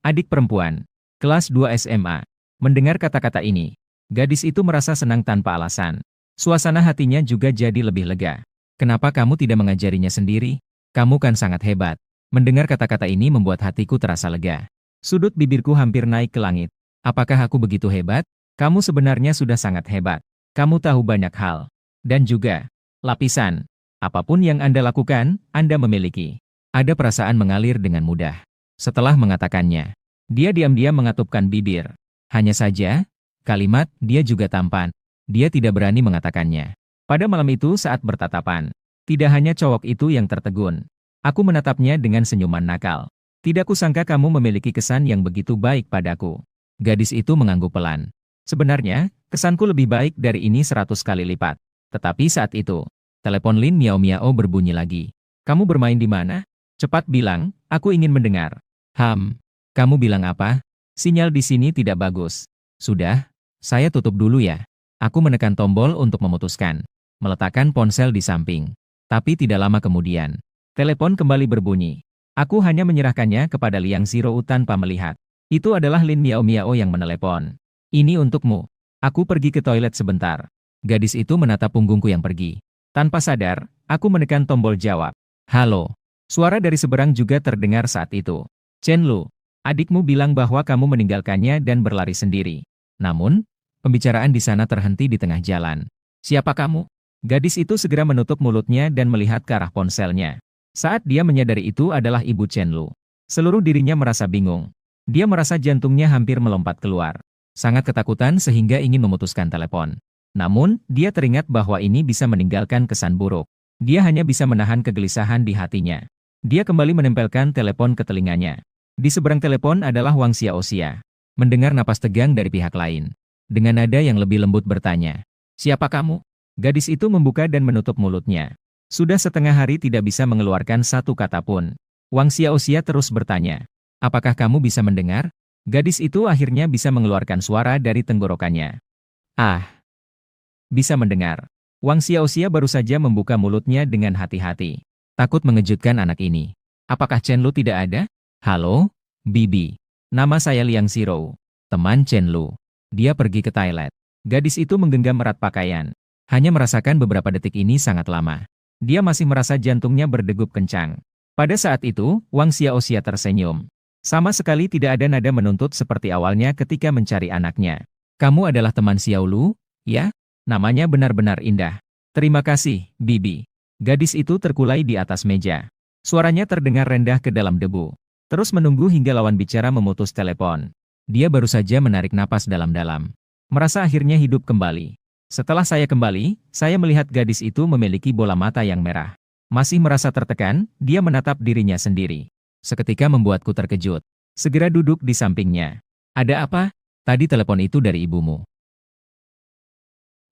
Adik perempuan. Kelas 2 SMA. Mendengar kata-kata ini, gadis itu merasa senang tanpa alasan. Suasana hatinya juga jadi lebih lega. Kenapa kamu tidak mengajarinya sendiri? Kamu kan sangat hebat. Mendengar kata-kata ini membuat hatiku terasa lega. Sudut bibirku hampir naik ke langit. Apakah aku begitu hebat? Kamu sebenarnya sudah sangat hebat. Kamu tahu banyak hal. Dan juga, lapisan. Apapun yang Anda lakukan, Anda memiliki. Ada perasaan mengalir dengan mudah. Setelah mengatakannya, dia diam-diam mengatupkan bibir. Hanya saja, kalimat, dia juga tampan. Dia tidak berani mengatakannya. Pada malam itu saat bertatapan, tidak hanya cowok itu yang tertegun. Aku menatapnya dengan senyuman nakal. Tidak kusangka kamu memiliki kesan yang begitu baik padaku. Gadis itu mengangguk pelan. Sebenarnya, kesanku lebih baik dari ini 100 kali lipat. Tetapi saat itu, telepon Lin Miao Miao berbunyi lagi. Kamu bermain di mana? Cepat bilang, aku ingin mendengar. Kamu bilang apa? Sinyal di sini tidak bagus. Sudah, saya tutup dulu ya. Aku menekan tombol untuk memutuskan. Meletakkan ponsel di samping. Tapi tidak lama kemudian, telepon kembali berbunyi. Aku hanya menyerahkannya kepada Liang Zirou tanpa melihat. Itu adalah Lin Miao Miao yang menelepon. Ini untukmu. Aku pergi ke toilet sebentar. Gadis itu menatap punggungku yang pergi. Tanpa sadar, aku menekan tombol jawab. Halo. Suara dari seberang juga terdengar saat itu. Chen Lu, adikmu bilang bahwa kamu meninggalkannya dan berlari sendiri. Namun, pembicaraan di sana terhenti di tengah jalan. Siapa kamu? Gadis itu segera menutup mulutnya dan melihat ke arah ponselnya. Saat dia menyadari itu adalah ibu Chen Lu, seluruh dirinya merasa bingung. Dia merasa jantungnya hampir melompat keluar. Sangat ketakutan sehingga ingin memutuskan telepon. Namun, dia teringat bahwa ini bisa meninggalkan kesan buruk. Dia hanya bisa menahan kegelisahan di hatinya. Dia kembali menempelkan telepon ke telinganya. Di seberang telepon adalah Wang Xiaoxia. Mendengar napas tegang dari pihak lain. Dengan nada yang lebih lembut bertanya, siapa kamu? Gadis itu membuka dan menutup mulutnya. Sudah setengah hari tidak bisa mengeluarkan satu kata pun. Wang Xiaoxia terus bertanya, apakah kamu bisa mendengar? Gadis itu akhirnya bisa mengeluarkan suara dari tenggorokannya. Bisa mendengar. Wang Xiaoxia baru saja membuka mulutnya dengan hati-hati. Takut mengejutkan anak ini. Apakah Chen Lu tidak ada? Halo, Bibi. Nama saya Liang Zirou. Teman Chen Lu. Dia pergi ke toilet. Gadis itu menggenggam erat pakaian. Hanya merasakan beberapa detik ini sangat lama. Dia masih merasa jantungnya berdegup kencang. Pada saat itu, Wang Xiaoxia tersenyum. Sama sekali tidak ada nada menuntut seperti awalnya ketika mencari anaknya. Kamu adalah teman Xiao Lu, ya? Namanya benar-benar indah. Terima kasih, Bibi. Gadis itu terkulai di atas meja. Suaranya terdengar rendah ke dalam debu. Terus menunggu hingga lawan bicara memutus telepon. Dia baru saja menarik napas dalam-dalam. Merasa akhirnya hidup kembali. Setelah saya kembali, saya melihat gadis itu memiliki bola mata yang merah. Masih merasa tertekan, dia menatap dirinya sendiri. Seketika membuatku terkejut. Segera duduk di sampingnya. Ada apa? Tadi telepon itu dari ibumu.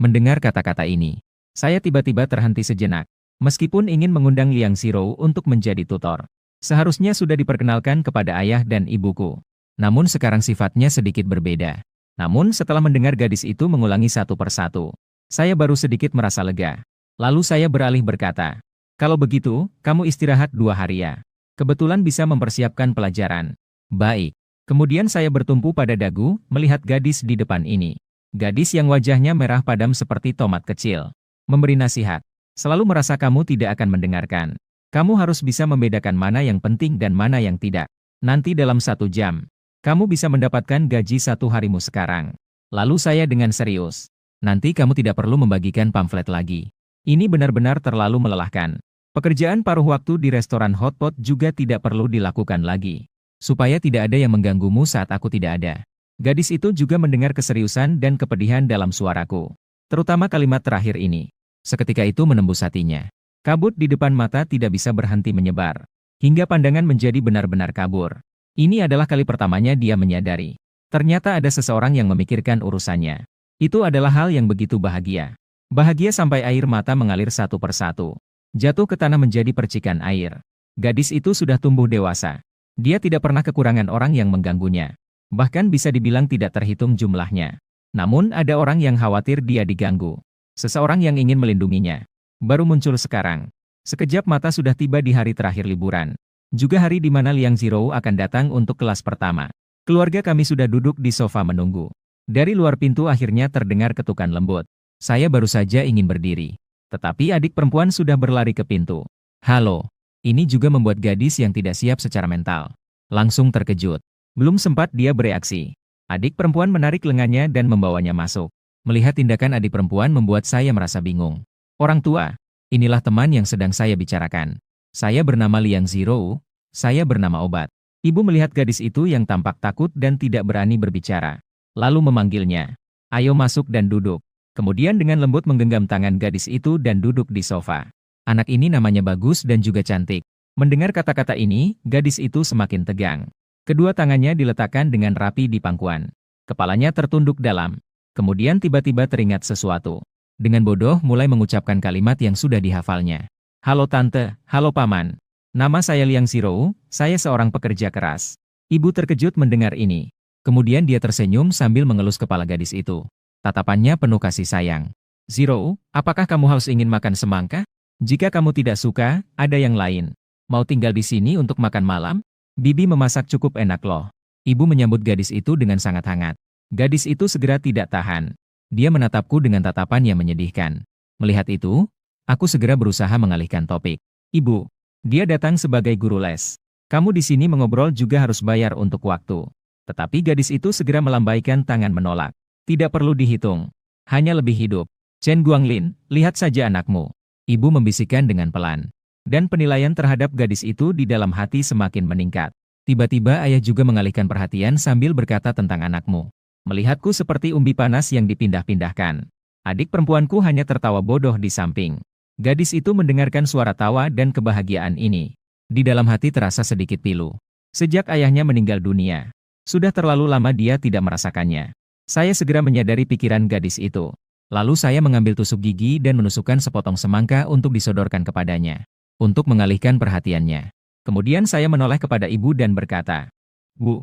Mendengar kata-kata ini, saya tiba-tiba terhenti sejenak. Meskipun ingin mengundang Liang Zirou untuk menjadi tutor. Seharusnya sudah diperkenalkan kepada ayah dan ibuku. Namun sekarang sifatnya sedikit berbeda. Namun setelah mendengar gadis itu mengulangi satu persatu, saya baru sedikit merasa lega. Lalu saya beralih berkata, kalau begitu, kamu istirahat 2 hari ya. Kebetulan bisa mempersiapkan pelajaran. Baik. Kemudian saya bertumpu pada dagu, melihat gadis di depan ini. Gadis yang wajahnya merah padam seperti tomat kecil. Memberi nasihat. Selalu merasa kamu tidak akan mendengarkan. Kamu harus bisa membedakan mana yang penting dan mana yang tidak. Nanti dalam 1 jam. Kamu bisa mendapatkan gaji 1 harimu sekarang. Lalu saya dengan serius. Nanti kamu tidak perlu membagikan pamflet lagi. Ini benar-benar terlalu melelahkan. Pekerjaan paruh waktu di restoran hotpot juga tidak perlu dilakukan lagi. Supaya tidak ada yang mengganggumu saat aku tidak ada. Gadis itu juga mendengar keseriusan dan kepedihan dalam suaraku. Terutama kalimat terakhir ini. Seketika itu menembus hatinya. Kabut di depan mata tidak bisa berhenti menyebar. Hingga pandangan menjadi benar-benar kabur. Ini adalah kali pertamanya dia menyadari. Ternyata ada seseorang yang memikirkan urusannya. Itu adalah hal yang begitu bahagia. Bahagia sampai air mata mengalir satu persatu. Jatuh ke tanah menjadi percikan air. Gadis itu sudah tumbuh dewasa. Dia tidak pernah kekurangan orang yang mengganggunya. Bahkan bisa dibilang tidak terhitung jumlahnya. Namun ada orang yang khawatir dia diganggu. Seseorang yang ingin melindunginya. Baru muncul sekarang. Sekejap mata sudah tiba di hari terakhir liburan. Juga hari di mana Liang Zhirou akan datang untuk kelas pertama. Keluarga kami sudah duduk di sofa menunggu. Dari luar pintu akhirnya terdengar ketukan lembut. Saya baru saja ingin berdiri. Tetapi adik perempuan sudah berlari ke pintu. Halo. Ini juga membuat gadis yang tidak siap secara mental. Langsung terkejut. Belum sempat dia bereaksi. Adik perempuan menarik lengannya dan membawanya masuk. Melihat tindakan adik perempuan membuat saya merasa bingung. Orang tua, inilah teman yang sedang saya bicarakan. Saya bernama Liang Zhirou, saya bernama Obat. Ibu melihat gadis itu yang tampak takut dan tidak berani berbicara. Lalu memanggilnya. Ayo masuk dan duduk. Kemudian dengan lembut menggenggam tangan gadis itu dan duduk di sofa. Anak ini namanya bagus dan juga cantik. Mendengar kata-kata ini, gadis itu semakin tegang. Kedua tangannya diletakkan dengan rapi di pangkuan. Kepalanya tertunduk dalam. Kemudian tiba-tiba teringat sesuatu. Dengan bodoh mulai mengucapkan kalimat yang sudah dihafalnya. Halo tante, halo paman. Nama saya Liang Zhirou, saya seorang pekerja keras. Ibu terkejut mendengar ini. Kemudian dia tersenyum sambil mengelus kepala gadis itu. Tatapannya penuh kasih sayang. Zhirou, apakah kamu haus ingin makan semangka? Jika kamu tidak suka, ada yang lain. Mau tinggal di sini untuk makan malam? Bibi memasak cukup enak loh. Ibu menyambut gadis itu dengan sangat hangat. Gadis itu segera tidak tahan. Dia menatapku dengan tatapan yang menyedihkan. Melihat itu, aku segera berusaha mengalihkan topik. Ibu, dia datang sebagai guru les. Kamu di sini mengobrol juga harus bayar untuk waktu. Tetapi gadis itu segera melambaikan tangan menolak. Tidak perlu dihitung. Hanya lebih hidup. Chen Guanglin, lihat saja anakmu. Ibu membisikkan dengan pelan. Dan penilaian terhadap gadis itu di dalam hati semakin meningkat. Tiba-tiba ayah juga mengalihkan perhatian sambil berkata tentang anakmu. Melihatku seperti umbi panas yang dipindah-pindahkan. Adik perempuanku hanya tertawa bodoh di samping. Gadis itu mendengarkan suara tawa dan kebahagiaan ini. Di dalam hati terasa sedikit pilu. Sejak ayahnya meninggal dunia. Sudah terlalu lama dia tidak merasakannya. Saya segera menyadari pikiran gadis itu. Lalu saya mengambil tusuk gigi dan menusukkan sepotong semangka untuk disodorkan kepadanya. Untuk mengalihkan perhatiannya. Kemudian saya menoleh kepada ibu dan berkata, Bu,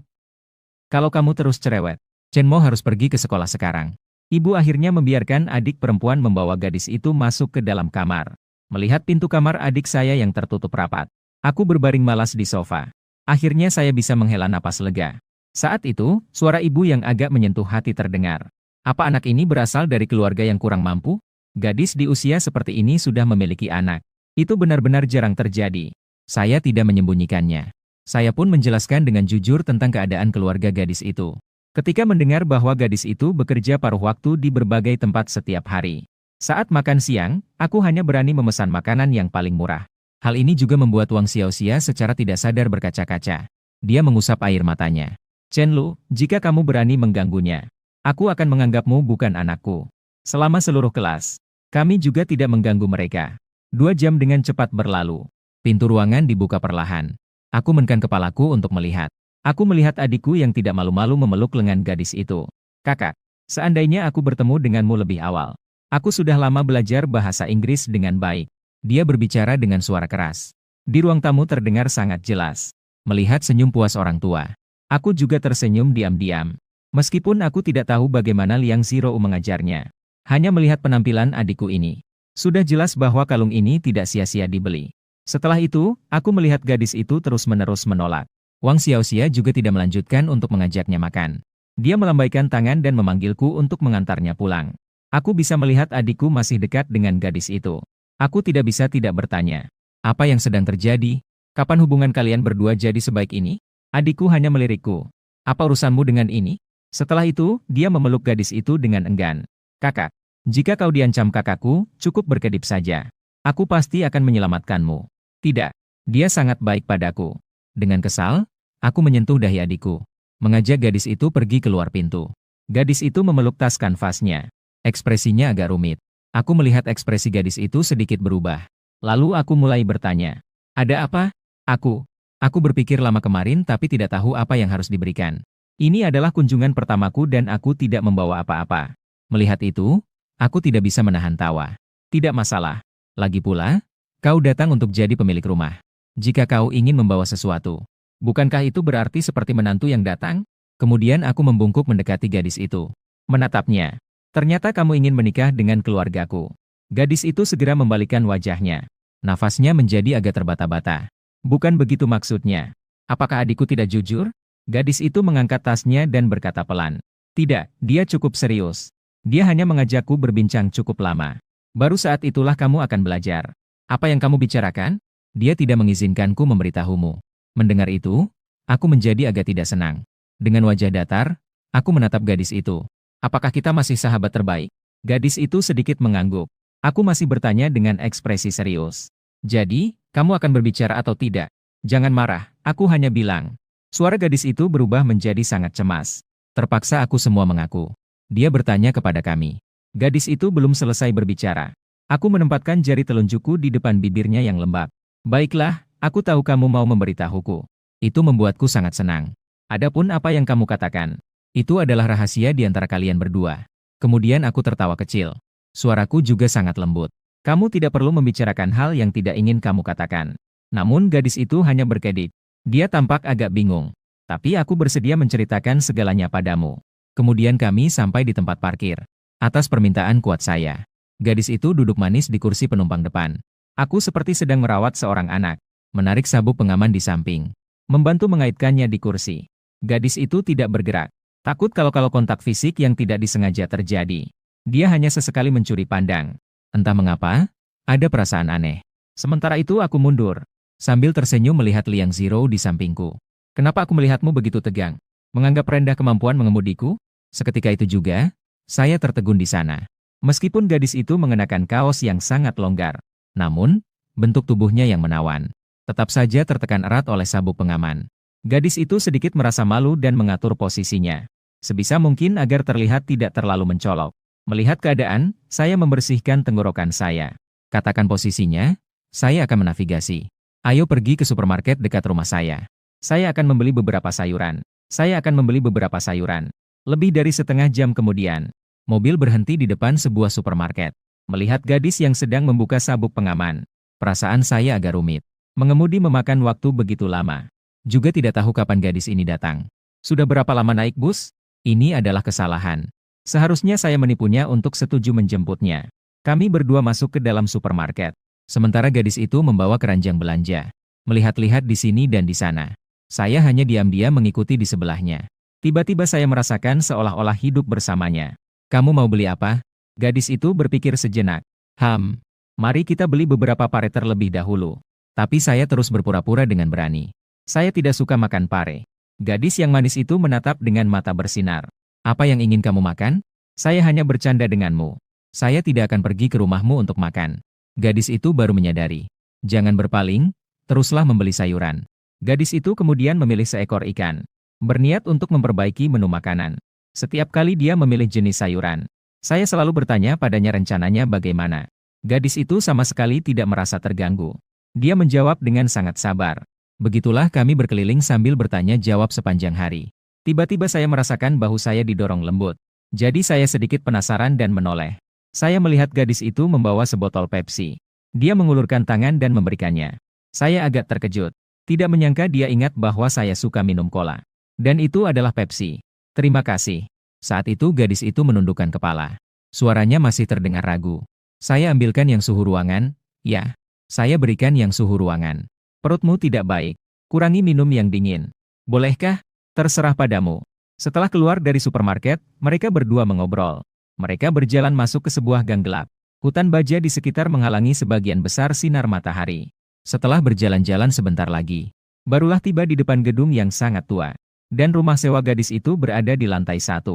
kalau kamu terus cerewet, Chen Mo harus pergi ke sekolah sekarang. Ibu akhirnya membiarkan adik perempuan membawa gadis itu masuk ke dalam kamar. Melihat pintu kamar adik saya yang tertutup rapat, aku berbaring malas di sofa. Akhirnya saya bisa menghela napas lega. Saat itu, suara ibu yang agak menyentuh hati terdengar. Apa anak ini berasal dari keluarga yang kurang mampu? Gadis di usia seperti ini sudah memiliki anak. Itu benar-benar jarang terjadi. Saya tidak menyembunyikannya. Saya pun menjelaskan dengan jujur tentang keadaan keluarga gadis itu. Ketika mendengar bahwa gadis itu bekerja paruh waktu di berbagai tempat setiap hari. Saat makan siang, aku hanya berani memesan makanan yang paling murah. Hal ini juga membuat Wang Xiaoxia secara tidak sadar berkaca-kaca. Dia mengusap air matanya. Chen Lu, jika kamu berani mengganggunya, aku akan menganggapmu bukan anakku. Selama seluruh kelas, kami juga tidak mengganggu mereka. 2 jam dengan cepat berlalu. Pintu ruangan dibuka perlahan. Aku menengkan kepalaku untuk melihat. Aku melihat adikku yang tidak malu-malu memeluk lengan gadis itu. Kakak, seandainya aku bertemu denganmu lebih awal. Aku sudah lama belajar bahasa Inggris dengan baik. Dia berbicara dengan suara keras. Di ruang tamu terdengar sangat jelas. Melihat senyum puas orang tua. Aku juga tersenyum diam-diam. Meskipun aku tidak tahu bagaimana Liang Zhirou mengajarnya. Hanya melihat penampilan adikku ini. Sudah jelas bahwa kalung ini tidak sia-sia dibeli. Setelah itu, aku melihat gadis itu terus-menerus menolak. Wang Xiaoxia juga tidak melanjutkan untuk mengajaknya makan. Dia melambaikan tangan dan memanggilku untuk mengantarnya pulang. Aku bisa melihat adikku masih dekat dengan gadis itu. Aku tidak bisa tidak bertanya. Apa yang sedang terjadi? Kapan hubungan kalian berdua jadi sebaik ini? Adikku hanya melirikku. Apa urusanmu dengan ini? Setelah itu, dia memeluk gadis itu dengan enggan. Kakak, jika kau diancam kakakku, cukup berkedip saja. Aku pasti akan menyelamatkanmu. Tidak, dia sangat baik padaku. Dengan kesal, aku menyentuh dahi adikku. Mengajak gadis itu pergi keluar pintu. Gadis itu memeluk tas kanvasnya. Ekspresinya agak rumit. Aku melihat ekspresi gadis itu sedikit berubah. Lalu aku mulai bertanya. Ada apa? Aku berpikir lama kemarin tapi tidak tahu apa yang harus diberikan. Ini adalah kunjungan pertamaku dan aku tidak membawa apa-apa. Melihat itu, aku tidak bisa menahan tawa. Tidak masalah. Lagi pula, kau datang untuk jadi pemilik rumah. Jika kau ingin membawa sesuatu, Bukankah itu berarti seperti menantu yang datang? Kemudian aku membungkuk mendekati gadis itu. Menatapnya. Ternyata kamu ingin menikah dengan keluargaku. Gadis itu segera membalikkan wajahnya. Nafasnya menjadi agak terbata-bata. Bukan begitu maksudnya. Apakah adikku tidak jujur? Gadis itu mengangkat tasnya dan berkata pelan. Tidak, dia cukup serius. Dia hanya mengajakku berbincang cukup lama. Baru saat itulah kamu akan belajar. Apa yang kamu bicarakan? Dia tidak mengizinkanku memberitahumu. Mendengar itu, aku menjadi agak tidak senang. Dengan wajah datar, aku menatap gadis itu. Apakah kita masih sahabat terbaik? Gadis itu sedikit mengangguk. Aku masih bertanya dengan ekspresi serius. Jadi, kamu akan berbicara atau tidak? Jangan marah, aku hanya bilang. Suara gadis itu berubah menjadi sangat cemas. Terpaksa aku semua mengaku. Dia bertanya kepada kami. Gadis itu belum selesai berbicara. Aku menempatkan jari telunjukku di depan bibirnya yang lembab. Baiklah, aku tahu kamu mau memberitahuku. Itu membuatku sangat senang. Adapun apa yang kamu katakan, itu adalah rahasia di antara kalian berdua. Kemudian aku tertawa kecil. Suaraku juga sangat lembut. Kamu tidak perlu membicarakan hal yang tidak ingin kamu katakan. Namun gadis itu hanya berkedip. Dia tampak agak bingung. Tapi aku bersedia menceritakan segalanya padamu. Kemudian kami sampai di tempat parkir. Atas permintaan kuat saya, gadis itu duduk manis di kursi penumpang depan. Aku seperti sedang merawat seorang anak. Menarik sabuk pengaman di samping. Membantu mengaitkannya di kursi. Gadis itu tidak bergerak. Takut kalau kontak fisik yang tidak disengaja terjadi. Dia hanya sesekali mencuri pandang. Entah mengapa, ada perasaan aneh. Sementara itu aku mundur. Sambil tersenyum melihat Liang Zero di sampingku. Kenapa aku melihatmu begitu tegang? Menganggap rendah kemampuan mengemudiku? Seketika itu juga, saya tertegun di sana. Meskipun gadis itu mengenakan kaos yang sangat longgar, namun, bentuk tubuhnya yang menawan, tetap saja tertekan erat oleh sabuk pengaman. Gadis itu sedikit merasa malu dan mengatur posisinya. Sebisa mungkin agar terlihat tidak terlalu mencolok. Melihat keadaan, saya membersihkan tenggorokan saya. Katakan posisinya, saya akan menavigasi. Ayo pergi ke supermarket dekat rumah saya. Saya akan membeli beberapa sayuran. Saya akan membeli beberapa sayuran. Lebih dari setengah jam kemudian, mobil berhenti di depan sebuah supermarket. Melihat gadis yang sedang membuka sabuk pengaman, perasaan saya agak rumit. Mengemudi memakan waktu begitu lama. Juga tidak tahu kapan gadis ini datang. Sudah berapa lama naik bus? Ini adalah kesalahan. Seharusnya saya menipunya untuk setuju menjemputnya. Kami berdua masuk ke dalam supermarket. Sementara gadis itu membawa keranjang belanja. Melihat-lihat di sini dan di sana. Saya hanya diam-diam mengikuti di sebelahnya. Tiba-tiba saya merasakan seolah-olah hidup bersamanya. Kamu mau beli apa? Gadis itu berpikir sejenak. Mari kita beli beberapa pare terlebih dahulu. Tapi saya terus berpura-pura dengan berani. Saya tidak suka makan pare. Gadis yang manis itu menatap dengan mata bersinar. Apa yang ingin kamu makan? Saya hanya bercanda denganmu. Saya tidak akan pergi ke rumahmu untuk makan. Gadis itu baru menyadari. Jangan berpaling, teruslah membeli sayuran. Gadis itu kemudian memilih seekor ikan. Berniat untuk memperbaiki menu makanan. Setiap kali dia memilih jenis sayuran, saya selalu bertanya padanya rencananya bagaimana. Gadis itu sama sekali tidak merasa terganggu. Dia menjawab dengan sangat sabar. Begitulah kami berkeliling sambil bertanya jawab sepanjang hari. Tiba-tiba saya merasakan bahu saya didorong lembut. Jadi saya sedikit penasaran dan menoleh. Saya melihat gadis itu membawa sebotol Pepsi. Dia mengulurkan tangan dan memberikannya. Saya agak terkejut. Tidak menyangka dia ingat bahwa saya suka minum cola. Dan itu adalah Pepsi. Terima kasih. Saat itu gadis itu menundukkan kepala. Suaranya masih terdengar ragu. Saya ambilkan yang suhu ruangan. Ya, saya berikan yang suhu ruangan. Perutmu tidak baik. Kurangi minum yang dingin. Bolehkah? Terserah padamu. Setelah keluar dari supermarket, mereka berdua mengobrol. Mereka berjalan masuk ke sebuah gang gelap. Hutan baja di sekitar menghalangi sebagian besar sinar matahari. Setelah berjalan-jalan sebentar lagi, barulah tiba di depan gedung yang sangat tua. Dan rumah sewa gadis itu berada di lantai 1.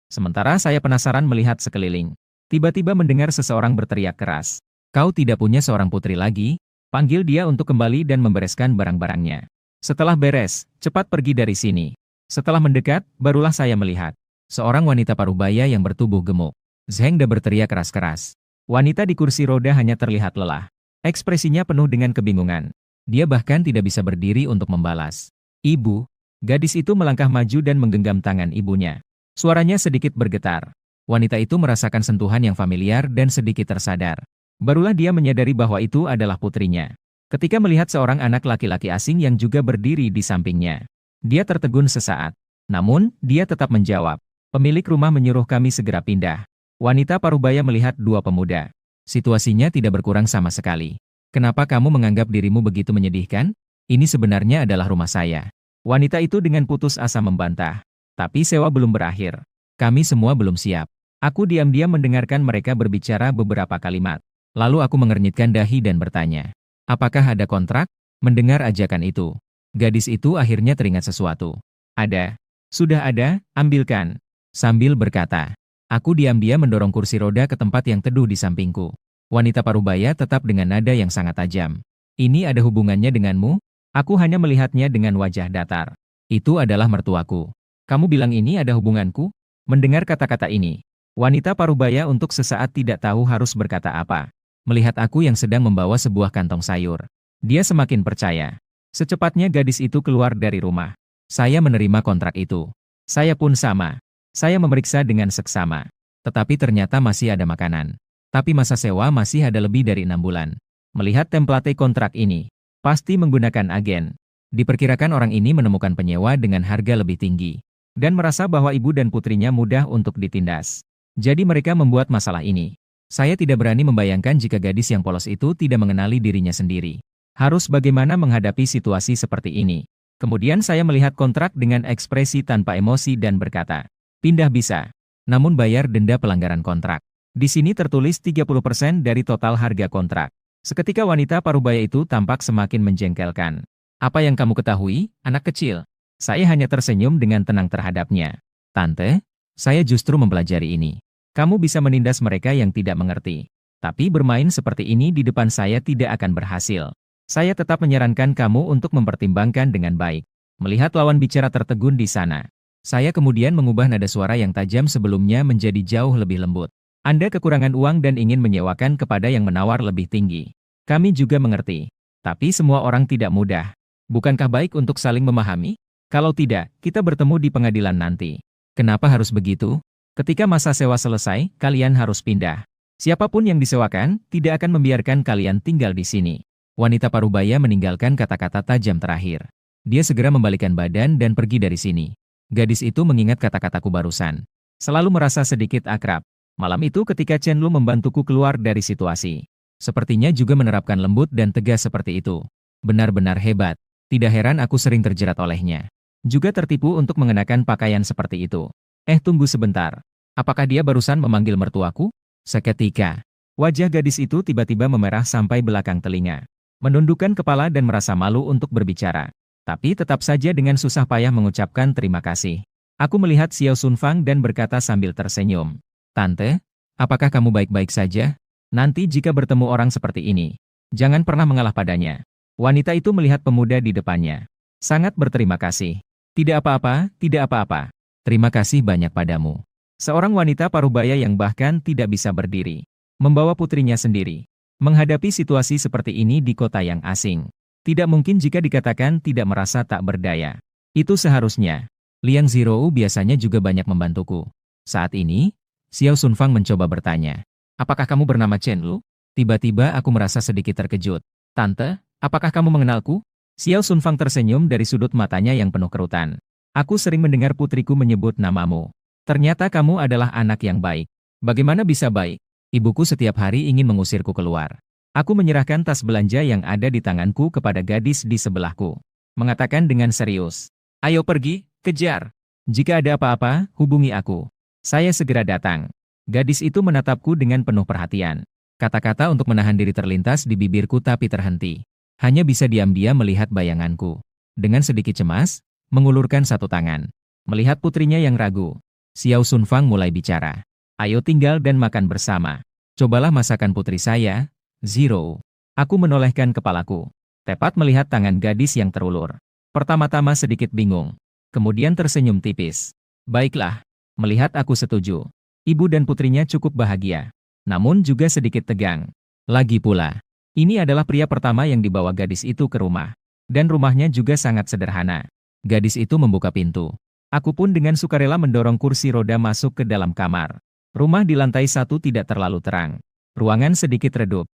Sementara saya penasaran melihat sekeliling. Tiba-tiba mendengar seseorang berteriak keras. Kau tidak punya seorang putri lagi? Panggil dia untuk kembali dan membereskan barang-barangnya. Setelah beres, cepat pergi dari sini. Setelah mendekat, barulah saya melihat seorang wanita parubaya yang bertubuh gemuk. Zhengda berteriak keras-keras. Wanita di kursi roda hanya terlihat lelah. Ekspresinya penuh dengan kebingungan. Dia bahkan tidak bisa berdiri untuk membalas. Ibu, gadis itu melangkah maju dan menggenggam tangan ibunya. Suaranya sedikit bergetar. Wanita itu merasakan sentuhan yang familiar dan sedikit tersadar. Barulah dia menyadari bahwa itu adalah putrinya. Ketika melihat seorang anak laki-laki asing yang juga berdiri di sampingnya, dia tertegun sesaat. Namun, dia tetap menjawab. Pemilik rumah menyuruh kami segera pindah. Wanita parubaya melihat dua pemuda. Situasinya tidak berkurang sama sekali. Kenapa kamu menganggap dirimu begitu menyedihkan? Ini sebenarnya adalah rumah saya. Wanita itu dengan putus asa membantah. Tapi sewa belum berakhir. Kami semua belum siap. Aku diam-diam mendengarkan mereka berbicara beberapa kalimat. Lalu aku mengernyitkan dahi dan bertanya. Apakah ada kontrak? Mendengar ajakan itu, gadis itu akhirnya teringat sesuatu. Ada. Sudah ada, ambilkan. Sambil berkata, aku diam-diam mendorong kursi roda ke tempat yang teduh di sampingku. Wanita parubaya tetap dengan nada yang sangat tajam. Ini ada hubungannya denganmu? Aku hanya melihatnya dengan wajah datar. Itu adalah mertuaku. Kamu bilang ini ada hubunganku? Mendengar kata-kata ini, wanita parubaya untuk sesaat tidak tahu harus berkata apa. Melihat aku yang sedang membawa sebuah kantong sayur, dia semakin percaya. Secepatnya gadis itu keluar dari rumah. Saya menerima kontrak itu. Saya pun sama. Saya memeriksa dengan seksama. Tetapi ternyata masih ada makanan. Tapi masa sewa masih ada lebih dari 6 bulan. Melihat template kontrak ini, pasti menggunakan agen. Diperkirakan orang ini menemukan penyewa dengan harga lebih tinggi. Dan merasa bahwa ibu dan putrinya mudah untuk ditindas. Jadi mereka membuat masalah ini. Saya tidak berani membayangkan jika gadis yang polos itu tidak mengenali dirinya sendiri. Harus bagaimana menghadapi situasi seperti ini. Kemudian saya melihat kontrak dengan ekspresi tanpa emosi dan berkata, pindah bisa. Namun bayar denda pelanggaran kontrak. Di sini tertulis 30% dari total harga kontrak. Seketika wanita parubaya itu tampak semakin menjengkelkan. Apa yang kamu ketahui, anak kecil? Saya hanya tersenyum dengan tenang terhadapnya. Tante, saya justru mempelajari ini. Kamu bisa menindas mereka yang tidak mengerti. Tapi bermain seperti ini di depan saya tidak akan berhasil. Saya tetap menyarankan kamu untuk mempertimbangkan dengan baik. Melihat lawan bicara tertegun di sana, saya kemudian mengubah nada suara yang tajam sebelumnya menjadi jauh lebih lembut. Anda kekurangan uang dan ingin menyewakan kepada yang menawar lebih tinggi. Kami juga mengerti. Tapi semua orang tidak mudah. Bukankah baik untuk saling memahami? Kalau tidak, kita bertemu di pengadilan nanti. Kenapa harus begitu? Ketika masa sewa selesai, kalian harus pindah. Siapapun yang disewakan, tidak akan membiarkan kalian tinggal di sini. Wanita parubaya meninggalkan kata-kata tajam terakhir. Dia segera membalikkan badan dan pergi dari sini. Gadis itu mengingat kata-kataku barusan. Selalu merasa sedikit akrab. Malam itu ketika Chen Lu membantuku keluar dari situasi. Sepertinya juga menerapkan lembut dan tegas seperti itu. Benar-benar hebat. Tidak heran aku sering terjerat olehnya. Juga tertipu untuk mengenakan pakaian seperti itu. Tunggu sebentar. Apakah dia barusan memanggil mertuaku? Seketika, wajah gadis itu tiba-tiba memerah sampai belakang telinga. Menundukkan kepala dan merasa malu untuk berbicara. Tapi tetap saja dengan susah payah mengucapkan terima kasih. Aku melihat Xiao Sunfang dan berkata sambil tersenyum. Tante, apakah kamu baik-baik saja? Nanti jika bertemu orang seperti ini, jangan pernah mengalah padanya. Wanita itu melihat pemuda di depannya. Sangat berterima kasih. Tidak apa-apa, tidak apa-apa. Terima kasih banyak padamu. Seorang wanita parubaya yang bahkan tidak bisa berdiri. Membawa putrinya sendiri. Menghadapi situasi seperti ini di kota yang asing. Tidak mungkin jika dikatakan tidak merasa tak berdaya. Itu seharusnya. Liang Zirou biasanya juga banyak membantuku. Saat ini, Xiao Sunfang mencoba bertanya. Apakah kamu bernama Chen Lu? Tiba-tiba aku merasa sedikit terkejut. Tante, apakah kamu mengenalku? Xiao Sunfang tersenyum dari sudut matanya yang penuh kerutan. Aku sering mendengar putriku menyebut namamu. Ternyata kamu adalah anak yang baik. Bagaimana bisa baik? Ibuku setiap hari ingin mengusirku keluar. Aku menyerahkan tas belanja yang ada di tanganku kepada gadis di sebelahku. Mengatakan dengan serius. Ayo pergi, kejar. Jika ada apa-apa, hubungi aku. Saya segera datang. Gadis itu menatapku dengan penuh perhatian. Kata-kata untuk menahan diri terlintas di bibirku tapi terhenti. Hanya bisa diam-diam melihat bayanganku. Dengan sedikit cemas, mengulurkan satu tangan. Melihat putrinya yang ragu, Xiao Sunfang mulai bicara. Ayo tinggal dan makan bersama. Cobalah masakan putri saya, Zirou. Aku menolehkan kepalaku. Tepat melihat tangan gadis yang terulur. Pertama-tama sedikit bingung. Kemudian tersenyum tipis. Baiklah. Melihat aku setuju. Ibu dan putrinya cukup bahagia. Namun juga sedikit tegang. Lagi pula, ini adalah pria pertama yang dibawa gadis itu ke rumah. Dan rumahnya juga sangat sederhana. Gadis itu membuka pintu. Aku pun dengan sukarela mendorong kursi roda masuk ke dalam kamar. Rumah di lantai 1 tidak terlalu terang. Ruangan sedikit redup.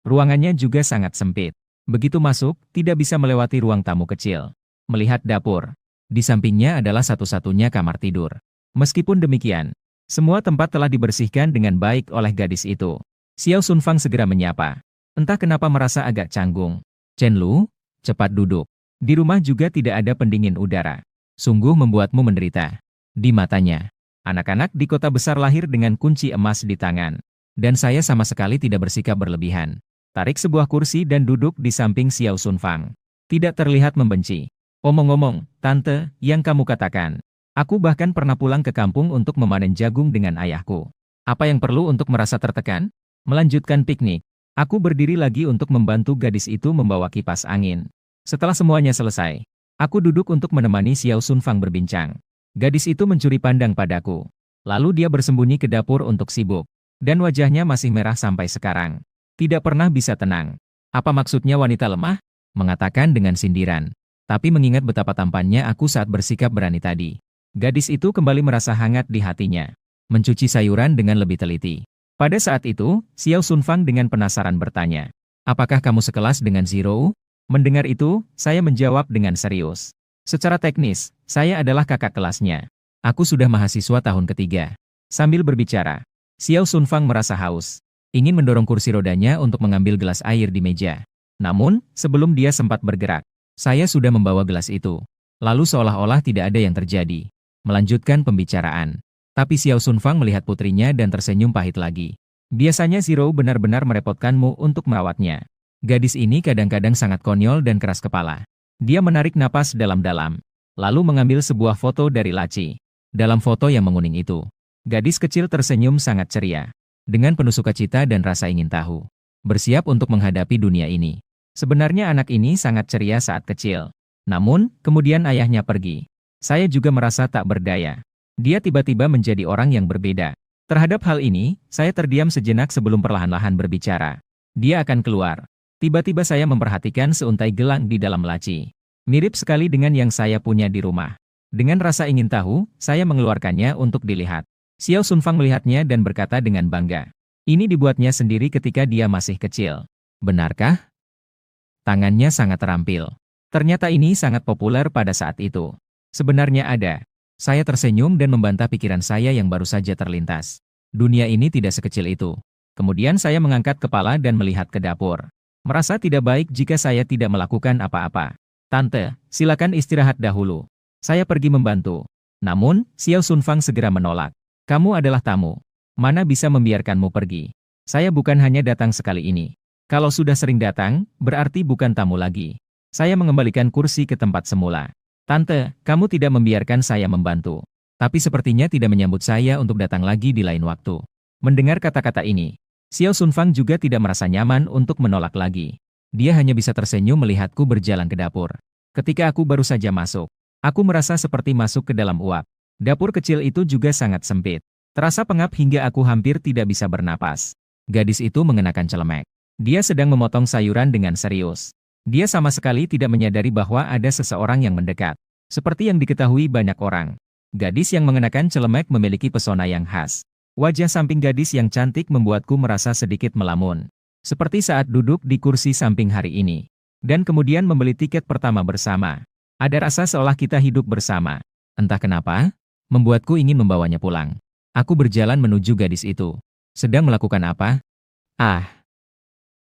Ruangannya juga sangat sempit. Begitu masuk, tidak bisa melewati ruang tamu kecil. Melihat dapur. Di sampingnya adalah satu-satunya kamar tidur. Meskipun demikian, semua tempat telah dibersihkan dengan baik oleh gadis itu. Xiao Sunfang segera menyapa. Entah kenapa merasa agak canggung. Chen Lu, cepat duduk. Di rumah juga tidak ada pendingin udara. Sungguh membuatmu menderita. Di matanya, anak-anak di kota besar lahir dengan kunci emas di tangan. Dan saya sama sekali tidak bersikap berlebihan. Tarik sebuah kursi dan duduk di samping Xiao Sunfang. Tidak terlihat membenci. Omong-omong, Tante, yang kamu katakan. Aku bahkan pernah pulang ke kampung untuk memanen jagung dengan ayahku. Apa yang perlu untuk merasa tertekan? Melanjutkan piknik. Aku berdiri lagi untuk membantu gadis itu membawa kipas angin. Setelah semuanya selesai, aku duduk untuk menemani Xiao Sunfang berbincang. Gadis itu mencuri pandang padaku. Lalu dia bersembunyi ke dapur untuk sibuk. Dan wajahnya masih merah sampai sekarang. Tidak pernah bisa tenang. Apa maksudnya wanita lemah? Mengatakan dengan sindiran. Tapi mengingat betapa tampannya aku saat bersikap berani tadi. Gadis itu kembali merasa hangat di hatinya. Mencuci sayuran dengan lebih teliti. Pada saat itu, Xiao Sunfang dengan penasaran bertanya. Apakah kamu sekelas dengan Zhou? Mendengar itu, saya menjawab dengan serius. Secara teknis, saya adalah kakak kelasnya. Aku sudah mahasiswa tahun ketiga. Sambil berbicara, Xiao Sunfang merasa haus. Ingin mendorong kursi rodanya untuk mengambil gelas air di meja. Namun, sebelum dia sempat bergerak, saya sudah membawa gelas itu. Lalu seolah-olah tidak ada yang terjadi. Melanjutkan pembicaraan. Tapi Xiao Sunfang melihat putrinya dan tersenyum pahit lagi. Biasanya Zhou benar-benar merepotkanmu untuk merawatnya. Gadis ini kadang-kadang sangat konyol dan keras kepala. Dia menarik napas dalam-dalam. Lalu mengambil sebuah foto dari laci. Dalam foto yang menguning itu, gadis kecil tersenyum sangat ceria. Dengan penuh sukacita dan rasa ingin tahu. Bersiap untuk menghadapi dunia ini. Sebenarnya anak ini sangat ceria saat kecil. Namun, kemudian ayahnya pergi. Saya juga merasa tak berdaya. Dia tiba-tiba menjadi orang yang berbeda. Terhadap hal ini, saya terdiam sejenak sebelum perlahan-lahan berbicara. Dia akan keluar. Tiba-tiba saya memperhatikan seuntai gelang di dalam laci. Mirip sekali dengan yang saya punya di rumah. Dengan rasa ingin tahu, saya mengeluarkannya untuk dilihat. Xiao Sunfang melihatnya dan berkata dengan bangga. Ini dibuatnya sendiri ketika dia masih kecil. Benarkah? Tangannya sangat terampil. Ternyata ini sangat populer pada saat itu. Sebenarnya ada. Saya tersenyum dan membantah pikiran saya yang baru saja terlintas. Dunia ini tidak sekecil itu. Kemudian saya mengangkat kepala dan melihat ke dapur. Merasa tidak baik jika saya tidak melakukan apa-apa. Tante, silakan istirahat dahulu. Saya pergi membantu. Namun, Xiao Sunfang segera menolak. Kamu adalah tamu. Mana bisa membiarkanmu pergi? Saya bukan hanya datang sekali ini. Kalau sudah sering datang, berarti bukan tamu lagi. Saya mengembalikan kursi ke tempat semula. Tante, kamu tidak membiarkan saya membantu. Tapi sepertinya tidak menyambut saya untuk datang lagi di lain waktu. Mendengar kata-kata ini, Xiao Sunfang juga tidak merasa nyaman untuk menolak lagi. Dia hanya bisa tersenyum melihatku berjalan ke dapur. Ketika aku baru saja masuk, aku merasa seperti masuk ke dalam uap. Dapur kecil itu juga sangat sempit. Terasa pengap hingga aku hampir tidak bisa bernapas. Gadis itu mengenakan celemek. Dia sedang memotong sayuran dengan serius. Dia sama sekali tidak menyadari bahwa ada seseorang yang mendekat. Seperti yang diketahui banyak orang. Gadis yang mengenakan celemek memiliki pesona yang khas. Wajah samping gadis yang cantik membuatku merasa sedikit melamun. Seperti saat duduk di kursi samping hari ini. Dan kemudian membeli tiket pertama bersama. Ada rasa seolah kita hidup bersama. Entah kenapa, membuatku ingin membawanya pulang. Aku berjalan menuju gadis itu. Sedang melakukan apa? Ah!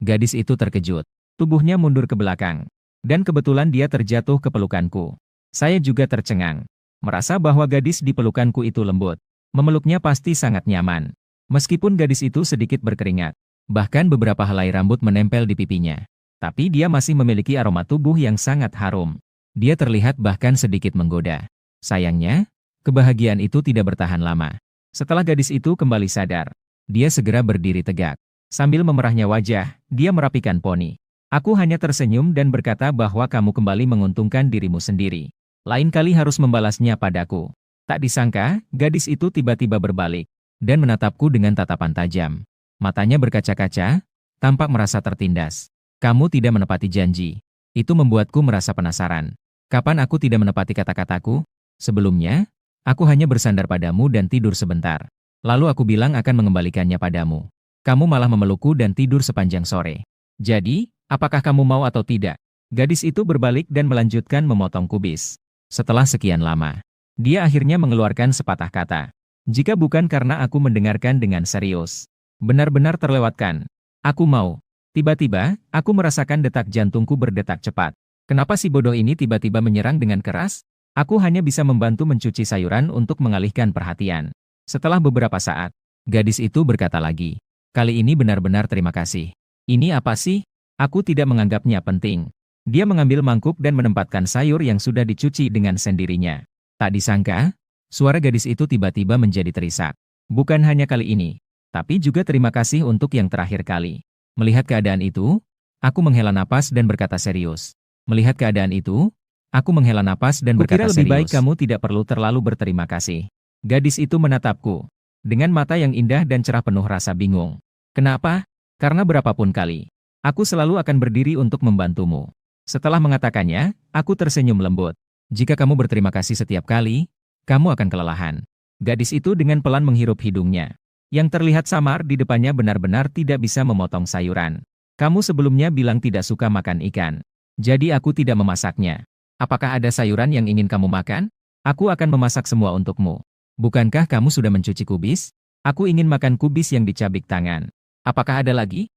Gadis itu terkejut. Tubuhnya mundur ke belakang. Dan kebetulan dia terjatuh ke pelukanku. Saya juga tercengang. Merasa bahwa gadis di pelukanku itu lembut. Memeluknya pasti sangat nyaman. Meskipun gadis itu sedikit berkeringat. Bahkan beberapa helai rambut menempel di pipinya. Tapi dia masih memiliki aroma tubuh yang sangat harum. Dia terlihat bahkan sedikit menggoda. Sayangnya, kebahagiaan itu tidak bertahan lama. Setelah gadis itu kembali sadar, dia segera berdiri tegak. Sambil memerahnya wajah, dia merapikan poni. Aku hanya tersenyum dan berkata bahwa kamu kembali menguntungkan dirimu sendiri. Lain kali harus membalasnya padaku. Tak disangka, gadis itu tiba-tiba berbalik dan menatapku dengan tatapan tajam. Matanya berkaca-kaca, tampak merasa tertindas. Kamu tidak menepati janji. Itu membuatku merasa penasaran. Kapan aku tidak menepati kata-kataku? Sebelumnya, aku hanya bersandar padamu dan tidur sebentar. Lalu aku bilang akan mengembalikannya padamu. Kamu malah memelukku dan tidur sepanjang sore. Jadi, Apakah kamu mau atau tidak? Gadis itu berbalik dan melanjutkan memotong kubis. Setelah sekian lama, dia akhirnya mengeluarkan sepatah kata. Jika bukan karena aku mendengarkan dengan serius. Benar-benar terlewatkan. Aku mau. Tiba-tiba, aku merasakan detak jantungku berdetak cepat. Kenapa si bodoh ini tiba-tiba menyerang dengan keras? Aku hanya bisa membantu mencuci sayuran untuk mengalihkan perhatian. Setelah beberapa saat, gadis itu berkata lagi. Kali ini benar-benar terima kasih. Ini apa sih? Aku tidak menganggapnya penting. Dia mengambil mangkuk dan menempatkan sayur yang sudah dicuci dengan sendirinya. Tak disangka, suara gadis itu tiba-tiba menjadi terisak. Bukan hanya kali ini, tapi juga terima kasih untuk yang terakhir kali. Melihat keadaan itu, aku menghela napas dan berkata serius. Melihat keadaan itu, aku menghela napas dan berkata serius. Kukira lebih baik kamu tidak perlu terlalu berterima kasih. Gadis itu menatapku, dengan mata yang indah dan cerah penuh rasa bingung. Kenapa? Karena berapapun kali, aku selalu akan berdiri untuk membantumu. Setelah mengatakannya, aku tersenyum lembut. Jika kamu berterima kasih setiap kali, kamu akan kelelahan. Gadis itu dengan pelan menghirup hidungnya. Yang terlihat samar di depannya benar-benar tidak bisa memotong sayuran. Kamu sebelumnya bilang tidak suka makan ikan. Jadi aku tidak memasaknya. Apakah ada sayuran yang ingin kamu makan? Aku akan memasak semua untukmu. Bukankah kamu sudah mencuci kubis? Aku ingin makan kubis yang dicabik tangan. Apakah ada lagi?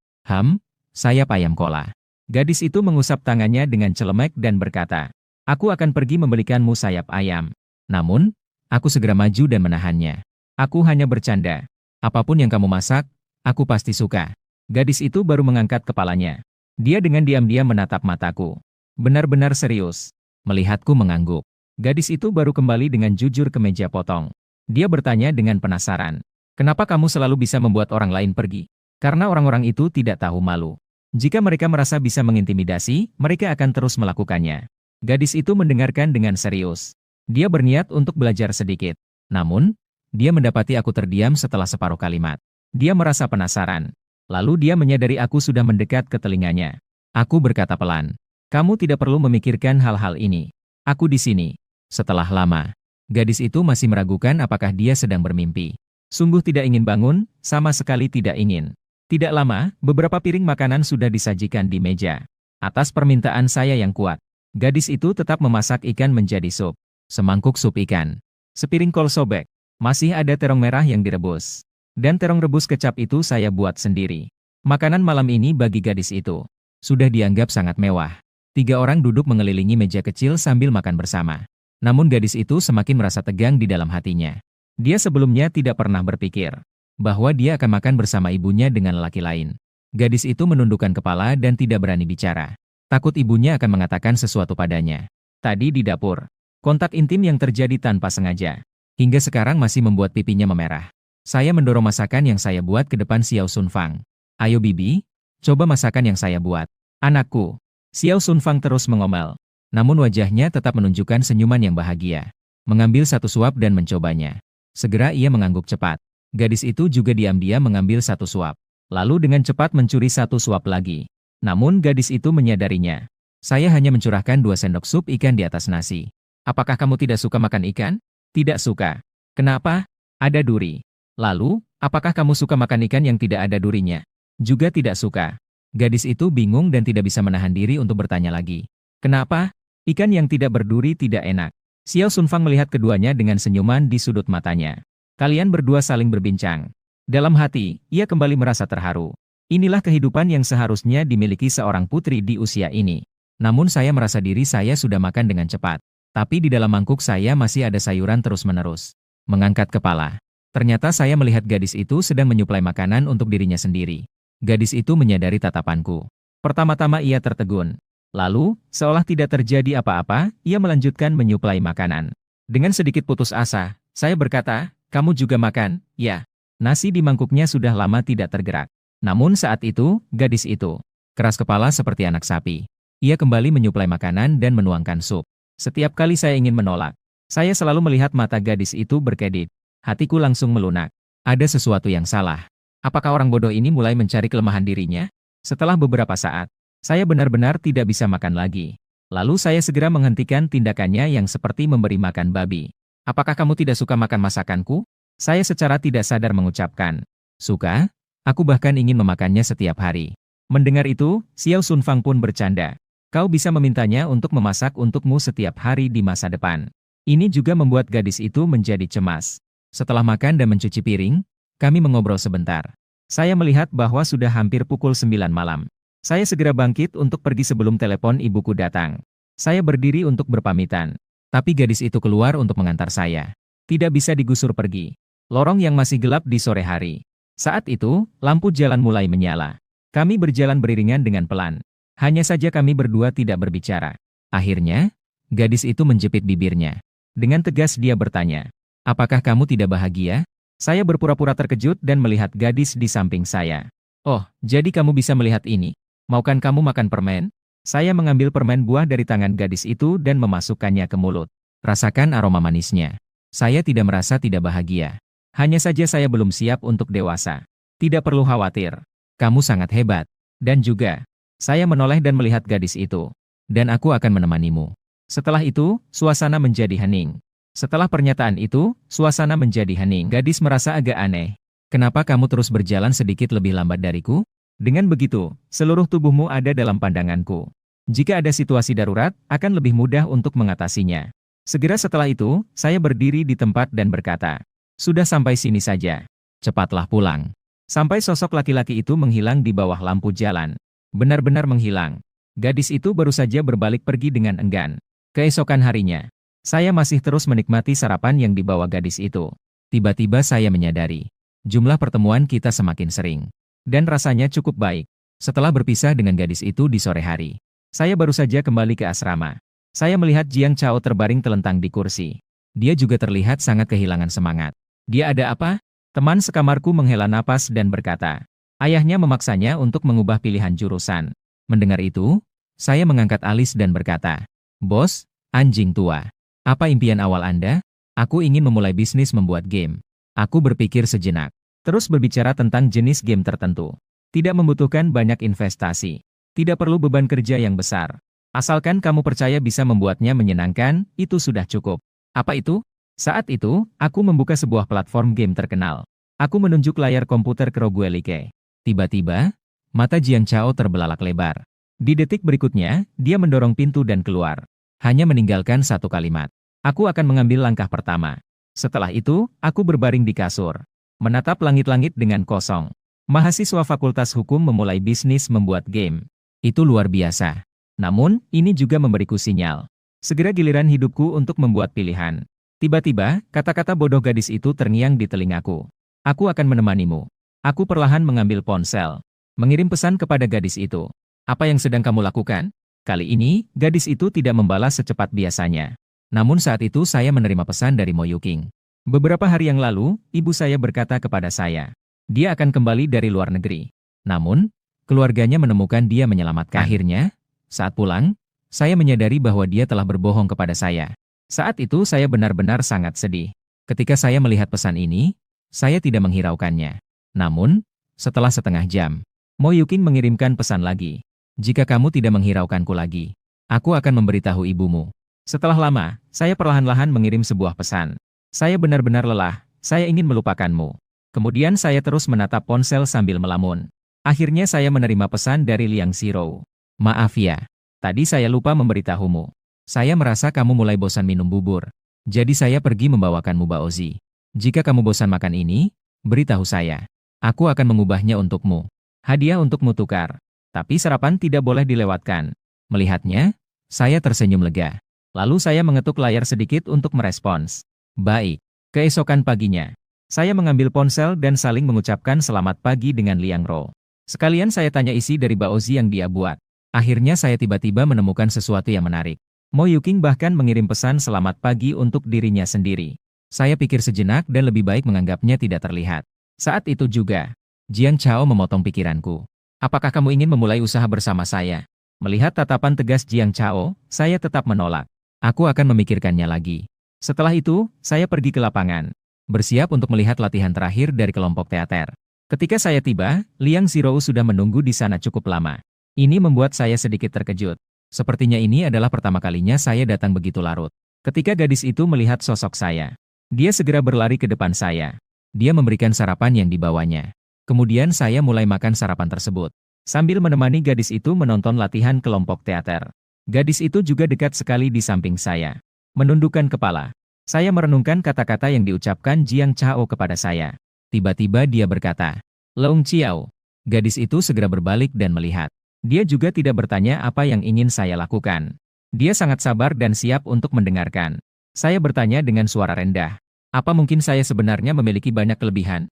Sayap ayam kola. Gadis itu mengusap tangannya dengan celemek dan berkata, aku akan pergi membelikanmu sayap ayam. Namun, aku segera maju dan menahannya. Aku hanya bercanda. Apapun yang kamu masak, aku pasti suka. Gadis itu baru mengangkat kepalanya. Dia dengan diam-diam menatap mataku. Benar-benar serius. Melihatku mengangguk. Gadis itu baru kembali dengan jujur ke meja potong. Dia bertanya dengan penasaran. Kenapa kamu selalu bisa membuat orang lain pergi? Karena orang-orang itu tidak tahu malu. Jika mereka merasa bisa mengintimidasi, mereka akan terus melakukannya. Gadis itu mendengarkan dengan serius. Dia berniat untuk belajar sedikit. Namun, dia mendapati aku terdiam setelah separuh kalimat. Dia merasa penasaran. Lalu dia menyadari aku sudah mendekat ke telinganya. Aku berkata pelan. Kamu tidak perlu memikirkan hal-hal ini. Aku di sini. Setelah lama, gadis itu masih meragukan apakah dia sedang bermimpi. Sungguh tidak ingin bangun, sama sekali tidak ingin. Tidak lama, beberapa piring makanan sudah disajikan di meja. Atas permintaan saya yang kuat, gadis itu tetap memasak ikan menjadi sup. Semangkuk sup ikan. Sepiring kol sobek. Masih ada terong merah yang direbus. Dan terong rebus kecap itu saya buat sendiri. Makanan malam ini bagi gadis itu sudah dianggap sangat mewah. 3 orang duduk mengelilingi meja kecil sambil makan bersama. Namun gadis itu semakin merasa tegang di dalam hatinya. Dia sebelumnya tidak pernah berpikir bahwa dia akan makan bersama ibunya dengan lelaki lain. Gadis itu menundukkan kepala dan tidak berani bicara. Takut ibunya akan mengatakan sesuatu padanya. Tadi di dapur, kontak intim yang terjadi tanpa sengaja. Hingga sekarang masih membuat pipinya memerah. Saya mendorong masakan yang saya buat ke depan Xiao Sunfang. Ayo Bibi, coba masakan yang saya buat. Anakku. Xiao Sunfang terus mengomel. Namun wajahnya tetap menunjukkan senyuman yang bahagia. Mengambil satu suap dan mencobanya. Segera ia mengangguk cepat. Gadis itu juga diam-diam mengambil satu suap. Lalu dengan cepat mencuri satu suap lagi. Namun gadis itu menyadarinya. Saya hanya mencurahkan 2 sendok sup ikan di atas nasi. Apakah kamu tidak suka makan ikan? Tidak suka. Kenapa? Ada duri. Lalu, apakah kamu suka makan ikan yang tidak ada durinya? Juga tidak suka. Gadis itu bingung dan tidak bisa menahan diri untuk bertanya lagi. Kenapa? Ikan yang tidak berduri tidak enak. Xiao Sunfang melihat keduanya dengan senyuman di sudut matanya. Kalian berdua saling berbincang. Dalam hati, ia kembali merasa terharu. Inilah kehidupan yang seharusnya dimiliki seorang putri di usia ini. Namun saya merasa diri saya sudah makan dengan cepat. Tapi di dalam mangkuk saya masih ada sayuran terus-menerus. Mengangkat kepala. Ternyata saya melihat gadis itu sedang menyuplai makanan untuk dirinya sendiri. Gadis itu menyadari tatapanku. Pertama-tama ia tertegun. Lalu, seolah tidak terjadi apa-apa, ia melanjutkan menyuplai makanan. Dengan sedikit putus asa, saya berkata, kamu juga makan, ya. Nasi di mangkuknya sudah lama tidak tergerak. Namun saat itu, gadis itu keras kepala seperti anak sapi. Ia kembali menyuplai makanan dan menuangkan sup. Setiap kali saya ingin menolak, saya selalu melihat mata gadis itu berkedip. Hatiku langsung melunak. Ada sesuatu yang salah. Apakah orang bodoh ini mulai mencari kelemahan dirinya? Setelah beberapa saat, saya benar-benar tidak bisa makan lagi. Lalu saya segera menghentikan tindakannya yang seperti memberi makan babi. Apakah kamu tidak suka makan masakanku? Saya secara tidak sadar mengucapkan. Suka? Aku bahkan ingin memakannya setiap hari. Mendengar itu, Xiao Sunfang pun bercanda. Kau bisa memintanya untuk memasak untukmu setiap hari di masa depan. Ini juga membuat gadis itu menjadi cemas. Setelah makan dan mencuci piring, kami mengobrol sebentar. Saya melihat bahwa sudah hampir pukul 9 malam. Saya segera bangkit untuk pergi sebelum telepon ibuku datang. Saya berdiri untuk berpamitan. Tapi gadis itu keluar untuk mengantar saya. Tidak bisa digusur pergi. Lorong yang masih gelap di sore hari. Saat itu, lampu jalan mulai menyala. Kami berjalan beriringan dengan pelan. Hanya saja kami berdua tidak berbicara. Akhirnya, gadis itu menjepit bibirnya. Dengan tegas dia bertanya, "Apakah kamu tidak bahagia?" Saya berpura-pura terkejut dan melihat gadis di samping saya. "Oh, jadi kamu bisa melihat ini. Maukan kamu makan permen?" Saya mengambil permen buah dari tangan gadis itu dan memasukkannya ke mulut. Rasakan aroma manisnya. Saya tidak merasa tidak bahagia. Hanya saja saya belum siap untuk dewasa. Tidak perlu khawatir. Kamu sangat hebat. Dan juga, saya menoleh dan melihat gadis itu. Dan aku akan menemanimu. Setelah itu, suasana menjadi hening. Setelah pernyataan itu, suasana menjadi hening. Gadis merasa agak aneh. "Kenapa kamu terus berjalan sedikit lebih lambat dariku?" Dengan begitu, seluruh tubuhmu ada dalam pandanganku. Jika ada situasi darurat, akan lebih mudah untuk mengatasinya. Segera setelah itu, saya berdiri di tempat dan berkata, "Sudah sampai sini saja. Cepatlah pulang." Sampai sosok laki-laki itu menghilang di bawah lampu jalan. Benar-benar menghilang. Gadis itu baru saja berbalik pergi dengan enggan. Keesokan harinya, saya masih terus menikmati sarapan yang dibawa gadis itu. Tiba-tiba saya menyadari, jumlah pertemuan kita semakin sering. Dan rasanya cukup baik. Setelah berpisah dengan gadis itu di sore hari, saya baru saja kembali ke asrama. Saya melihat Jiang Chao terbaring telentang di kursi. Dia juga terlihat sangat kehilangan semangat. "Dia ada apa?" Teman sekamarku menghela napas dan berkata, ayahnya memaksanya untuk mengubah pilihan jurusan. Mendengar itu, saya mengangkat alis dan berkata, "Bos, anjing tua. Apa impian awal Anda?" "Aku ingin memulai bisnis membuat game." Aku berpikir sejenak. Terus berbicara tentang jenis game tertentu. Tidak membutuhkan banyak investasi. Tidak perlu beban kerja yang besar. Asalkan kamu percaya bisa membuatnya menyenangkan, itu sudah cukup. "Apa itu?" Saat itu, aku membuka sebuah platform game terkenal. Aku menunjuk layar komputer ke Roguelike. Tiba-tiba, mata Jiang Chao terbelalak lebar. Di detik berikutnya, dia mendorong pintu dan keluar. Hanya meninggalkan satu kalimat. "Aku akan mengambil langkah pertama." Setelah itu, aku berbaring di kasur. Menatap langit-langit dengan kosong. Mahasiswa Fakultas Hukum memulai bisnis membuat game. Itu luar biasa. Namun, ini juga memberiku sinyal. Segera giliran hidupku untuk membuat pilihan. Tiba-tiba, kata-kata bodoh gadis itu terngiang di telingaku. "Aku akan menemanimu." Aku perlahan mengambil ponsel. Mengirim pesan kepada gadis itu. "Apa yang sedang kamu lakukan?" Kali ini, gadis itu tidak membalas secepat biasanya. Namun saat itu saya menerima pesan dari Mo Yuking. Beberapa hari yang lalu, ibu saya berkata kepada saya, dia akan kembali dari luar negeri. Namun, keluarganya menemukan dia menyelamatkan. Akhirnya, saat pulang, saya menyadari bahwa dia telah berbohong kepada saya. Saat itu saya benar-benar sangat sedih. Ketika saya melihat pesan ini, saya tidak menghiraukannya. Namun, setelah setengah jam, Mo Yuking mengirimkan pesan lagi. "Jika kamu tidak menghiraukanku lagi, aku akan memberitahu ibumu." Setelah lama, saya perlahan-lahan mengirim sebuah pesan. "Saya benar-benar lelah, saya ingin melupakanmu." Kemudian saya terus menatap ponsel sambil melamun. Akhirnya saya menerima pesan dari Liang Xirou. "Maaf ya, tadi saya lupa memberitahumu. Saya merasa kamu mulai bosan minum bubur. Jadi saya pergi membawakanmu baozi. Jika kamu bosan makan ini, beritahu saya. Aku akan mengubahnya untukmu. Hadiah untukmu tukar. Tapi sarapan tidak boleh dilewatkan." Melihatnya, saya tersenyum lega. Lalu saya mengetuk layar sedikit untuk merespons. "Baik." Keesokan paginya, saya mengambil ponsel dan saling mengucapkan selamat pagi dengan Liang Ro. Sekalian saya tanya isi dari baozi yang dia buat. Akhirnya saya tiba-tiba menemukan sesuatu yang menarik. Mo Yuking bahkan mengirim pesan selamat pagi untuk dirinya sendiri. Saya pikir sejenak dan lebih baik menganggapnya tidak terlihat. Saat itu juga, Jiang Chao memotong pikiranku. "Apakah kamu ingin memulai usaha bersama saya?" Melihat tatapan tegas Jiang Chao, saya tetap menolak. Aku akan memikirkannya lagi. Setelah itu, saya pergi ke lapangan. Bersiap untuk melihat latihan terakhir dari kelompok teater. Ketika saya tiba, Liang Xirou sudah menunggu di sana cukup lama. Ini membuat saya sedikit terkejut. Sepertinya ini adalah pertama kalinya saya datang begitu larut. Ketika gadis itu melihat sosok saya, dia segera berlari ke depan saya. Dia memberikan sarapan yang dibawanya. Kemudian saya mulai makan sarapan tersebut. sambil menemani gadis itu menonton latihan kelompok teater. Gadis itu juga dekat sekali di samping saya. Menundukkan kepala. Saya merenungkan kata-kata yang diucapkan Jiang Chao kepada saya. Tiba-tiba dia berkata, "Leung Chiao." Gadis itu segera berbalik dan melihat. Dia juga tidak bertanya apa yang ingin saya lakukan. Dia sangat sabar dan siap untuk mendengarkan. Saya bertanya dengan suara rendah. Apa mungkin saya sebenarnya memiliki banyak kelebihan?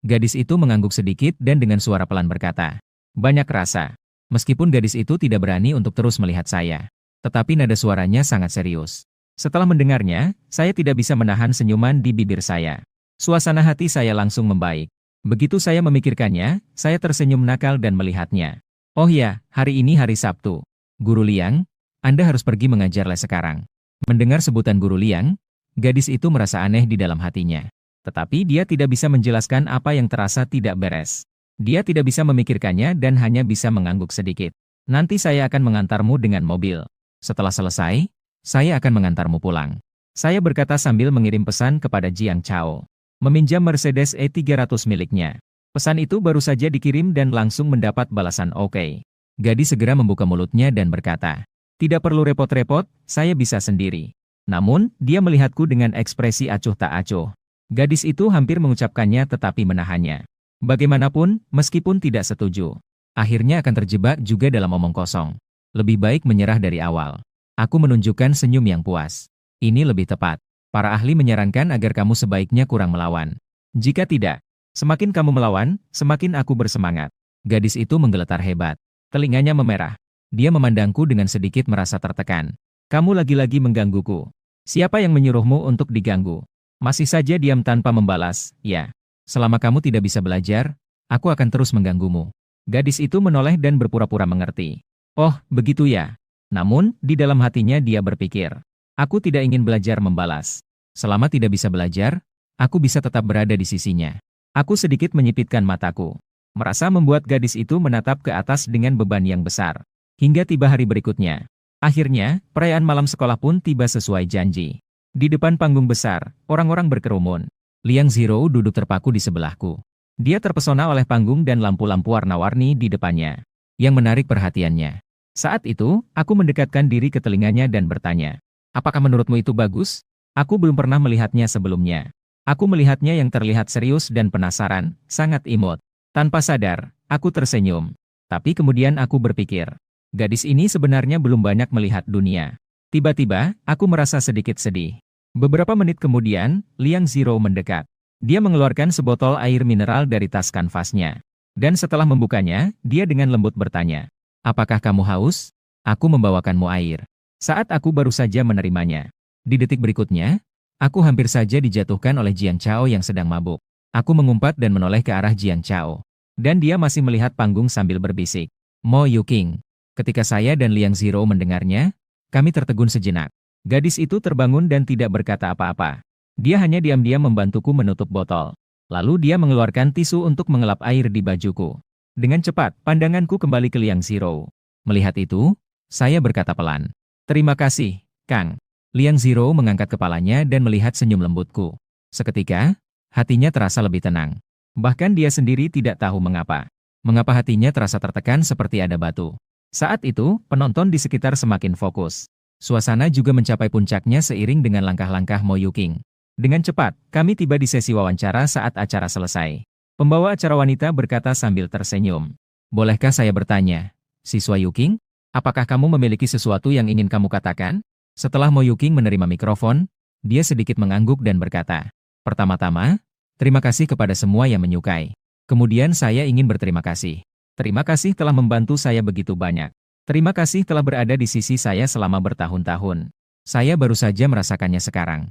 Gadis itu mengangguk sedikit dan dengan suara pelan berkata, "Banyak rasa." Meskipun gadis itu tidak berani untuk terus melihat saya. Tetapi nada suaranya sangat serius. Setelah mendengarnya, saya tidak bisa menahan senyuman di bibir saya. Suasana hati saya langsung membaik. Begitu saya memikirkannya, saya tersenyum nakal dan melihatnya. "Oh ya, hari ini hari Sabtu. Guru Liang, Anda harus pergi mengajar les sekarang." Mendengar sebutan Guru Liang, gadis itu merasa aneh di dalam hatinya. Tetapi dia tidak bisa menjelaskan apa yang terasa tidak beres. Dia tidak bisa memikirkannya dan hanya bisa mengangguk sedikit. "Nanti saya akan mengantarmu dengan mobil. Setelah selesai, saya akan mengantarmu pulang." Saya berkata sambil mengirim pesan kepada Jiang Chao. Meminjam Mercedes E300 miliknya. Pesan itu baru saja dikirim dan langsung mendapat balasan oke. Gadis segera membuka mulutnya dan berkata, "Tidak perlu repot-repot, saya bisa sendiri." Namun, dia melihatku dengan ekspresi acuh tak acuh. Gadis itu hampir mengucapkannya tetapi menahannya. Bagaimanapun, meskipun tidak setuju, akhirnya akan terjebak juga dalam omong kosong. Lebih baik menyerah dari awal. Aku menunjukkan senyum yang puas. Ini lebih tepat. Para ahli menyarankan agar kamu sebaiknya kurang melawan. Jika tidak, semakin kamu melawan, semakin aku bersemangat. Gadis itu menggeletar hebat. Telinganya memerah. Dia memandangku dengan sedikit merasa tertekan. "Kamu lagi-lagi menggangguku. Siapa yang menyuruhmu untuk diganggu?" Masih saja diam tanpa membalas. "Ya, selama kamu tidak bisa belajar, aku akan terus mengganggumu." Gadis itu menoleh dan berpura-pura mengerti. "Oh, begitu ya." Namun, di dalam hatinya dia berpikir, "Aku tidak ingin belajar membalas. Selama tidak bisa belajar, aku bisa tetap berada di sisinya." Aku sedikit menyipitkan mataku. Merasa membuat gadis itu menatap ke atas dengan beban yang besar. Hingga tiba hari berikutnya. Akhirnya, perayaan malam sekolah pun tiba sesuai janji. Di depan panggung besar, orang-orang berkerumun. Liang Ziro duduk terpaku di sebelahku. Dia terpesona oleh panggung dan lampu-lampu warna-warni di depannya, yang menarik perhatiannya. Saat itu, aku mendekatkan diri ke telinganya dan bertanya, "Apakah menurutmu itu bagus? Aku belum pernah melihatnya sebelumnya." Aku melihatnya yang terlihat serius dan penasaran, sangat imut. Tanpa sadar, aku tersenyum. Tapi kemudian aku berpikir, gadis ini sebenarnya belum banyak melihat dunia. Tiba-tiba, aku merasa sedikit sedih. Beberapa menit kemudian, Liang Ziro mendekat. Dia mengeluarkan sebotol air mineral dari tas kanvasnya. Dan setelah membukanya, dia dengan lembut bertanya, "Apakah kamu haus? Aku membawakanmu air." Saat aku baru saja menerimanya. Di detik berikutnya, aku hampir saja dijatuhkan oleh Jiang Chao yang sedang mabuk. Aku mengumpat dan menoleh ke arah Jiang Chao. Dan dia masih melihat panggung sambil berbisik, "Mo Yuking." Ketika saya dan Liang Ziro mendengarnya, kami tertegun sejenak. Gadis itu terbangun dan tidak berkata apa-apa. Dia hanya diam-diam membantuku menutup botol. Lalu dia mengeluarkan tisu untuk mengelap air di bajuku. Dengan cepat, pandanganku kembali ke Liang Ziro. Melihat itu, saya berkata pelan, "Terima kasih, Kang." Liang Ziro mengangkat kepalanya dan melihat senyum lembutku. Seketika, hatinya terasa lebih tenang. Bahkan dia sendiri tidak tahu mengapa. Mengapa hatinya terasa tertekan seperti ada batu. Saat itu, penonton di sekitar semakin fokus. Suasana juga mencapai puncaknya seiring dengan langkah-langkah Mo Yuking. Dengan cepat, kami tiba di sesi wawancara saat acara selesai. Pembawa acara wanita berkata sambil tersenyum, "Bolehkah saya bertanya, siswa Yuking, apakah kamu memiliki sesuatu yang ingin kamu katakan?" Setelah Mo Yuking menerima mikrofon, dia sedikit mengangguk dan berkata, "Pertama-tama, terima kasih kepada semua yang menyukai. Kemudian saya ingin berterima kasih. Terima kasih telah membantu saya begitu banyak. Terima kasih telah berada di sisi saya selama bertahun-tahun. Saya baru saja merasakannya sekarang.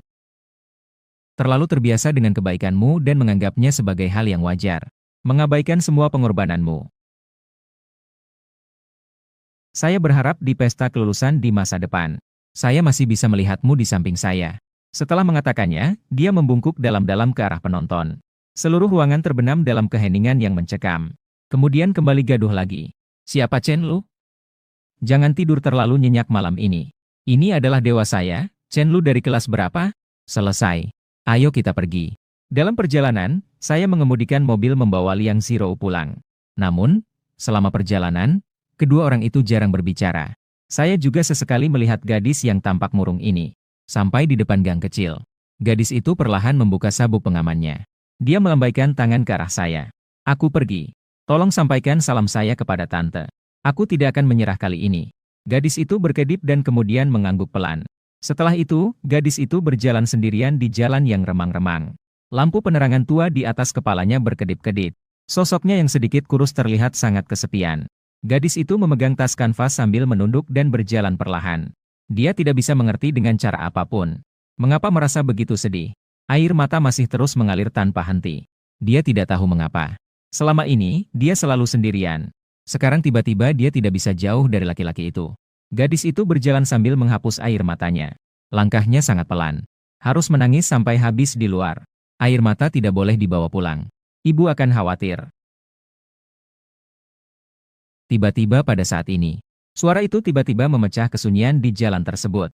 Terlalu terbiasa dengan kebaikanmu dan menganggapnya sebagai hal yang wajar. Mengabaikan semua pengorbananmu. Saya berharap di pesta kelulusan di masa depan, saya masih bisa melihatmu di samping saya." Setelah mengatakannya, dia membungkuk dalam-dalam ke arah penonton. Seluruh ruangan terbenam dalam keheningan yang mencekam. Kemudian kembali gaduh lagi. "Siapa Chen Lu? Jangan tidur terlalu nyenyak malam ini. Ini adalah dewa saya, Chen Lu dari kelas berapa? Selesai. Ayo kita pergi." Dalam perjalanan, saya mengemudikan mobil membawa Liang Ziro pulang. Namun, Selama perjalanan, kedua orang itu jarang berbicara. Saya juga sesekali melihat gadis yang tampak murung ini. Sampai di depan gang kecil. Gadis itu perlahan membuka sabuk pengamannya. Dia melambaikan tangan ke arah saya. Aku pergi. Tolong sampaikan salam saya kepada tante. Aku tidak akan menyerah kali ini. Gadis itu berkedip dan kemudian mengangguk pelan. Setelah itu, gadis itu berjalan sendirian di jalan yang remang-remang. Lampu penerangan tua di atas kepalanya berkedip-kedip. Sosoknya yang sedikit kurus terlihat sangat kesepian. Gadis itu memegang tas kanvas sambil menunduk dan berjalan perlahan. Dia tidak bisa mengerti dengan cara apapun. Mengapa merasa begitu sedih? Air mata masih terus mengalir tanpa henti. Dia tidak tahu mengapa. Selama ini, dia selalu sendirian. Sekarang tiba-tiba dia tidak bisa jauh dari laki-laki itu. Gadis itu berjalan sambil menghapus air matanya. Langkahnya sangat pelan. Harus menangis sampai habis di luar. Air mata tidak boleh dibawa pulang. Ibu akan khawatir. Tiba-tiba pada saat ini, suara itu tiba-tiba memecah kesunyian di jalan tersebut.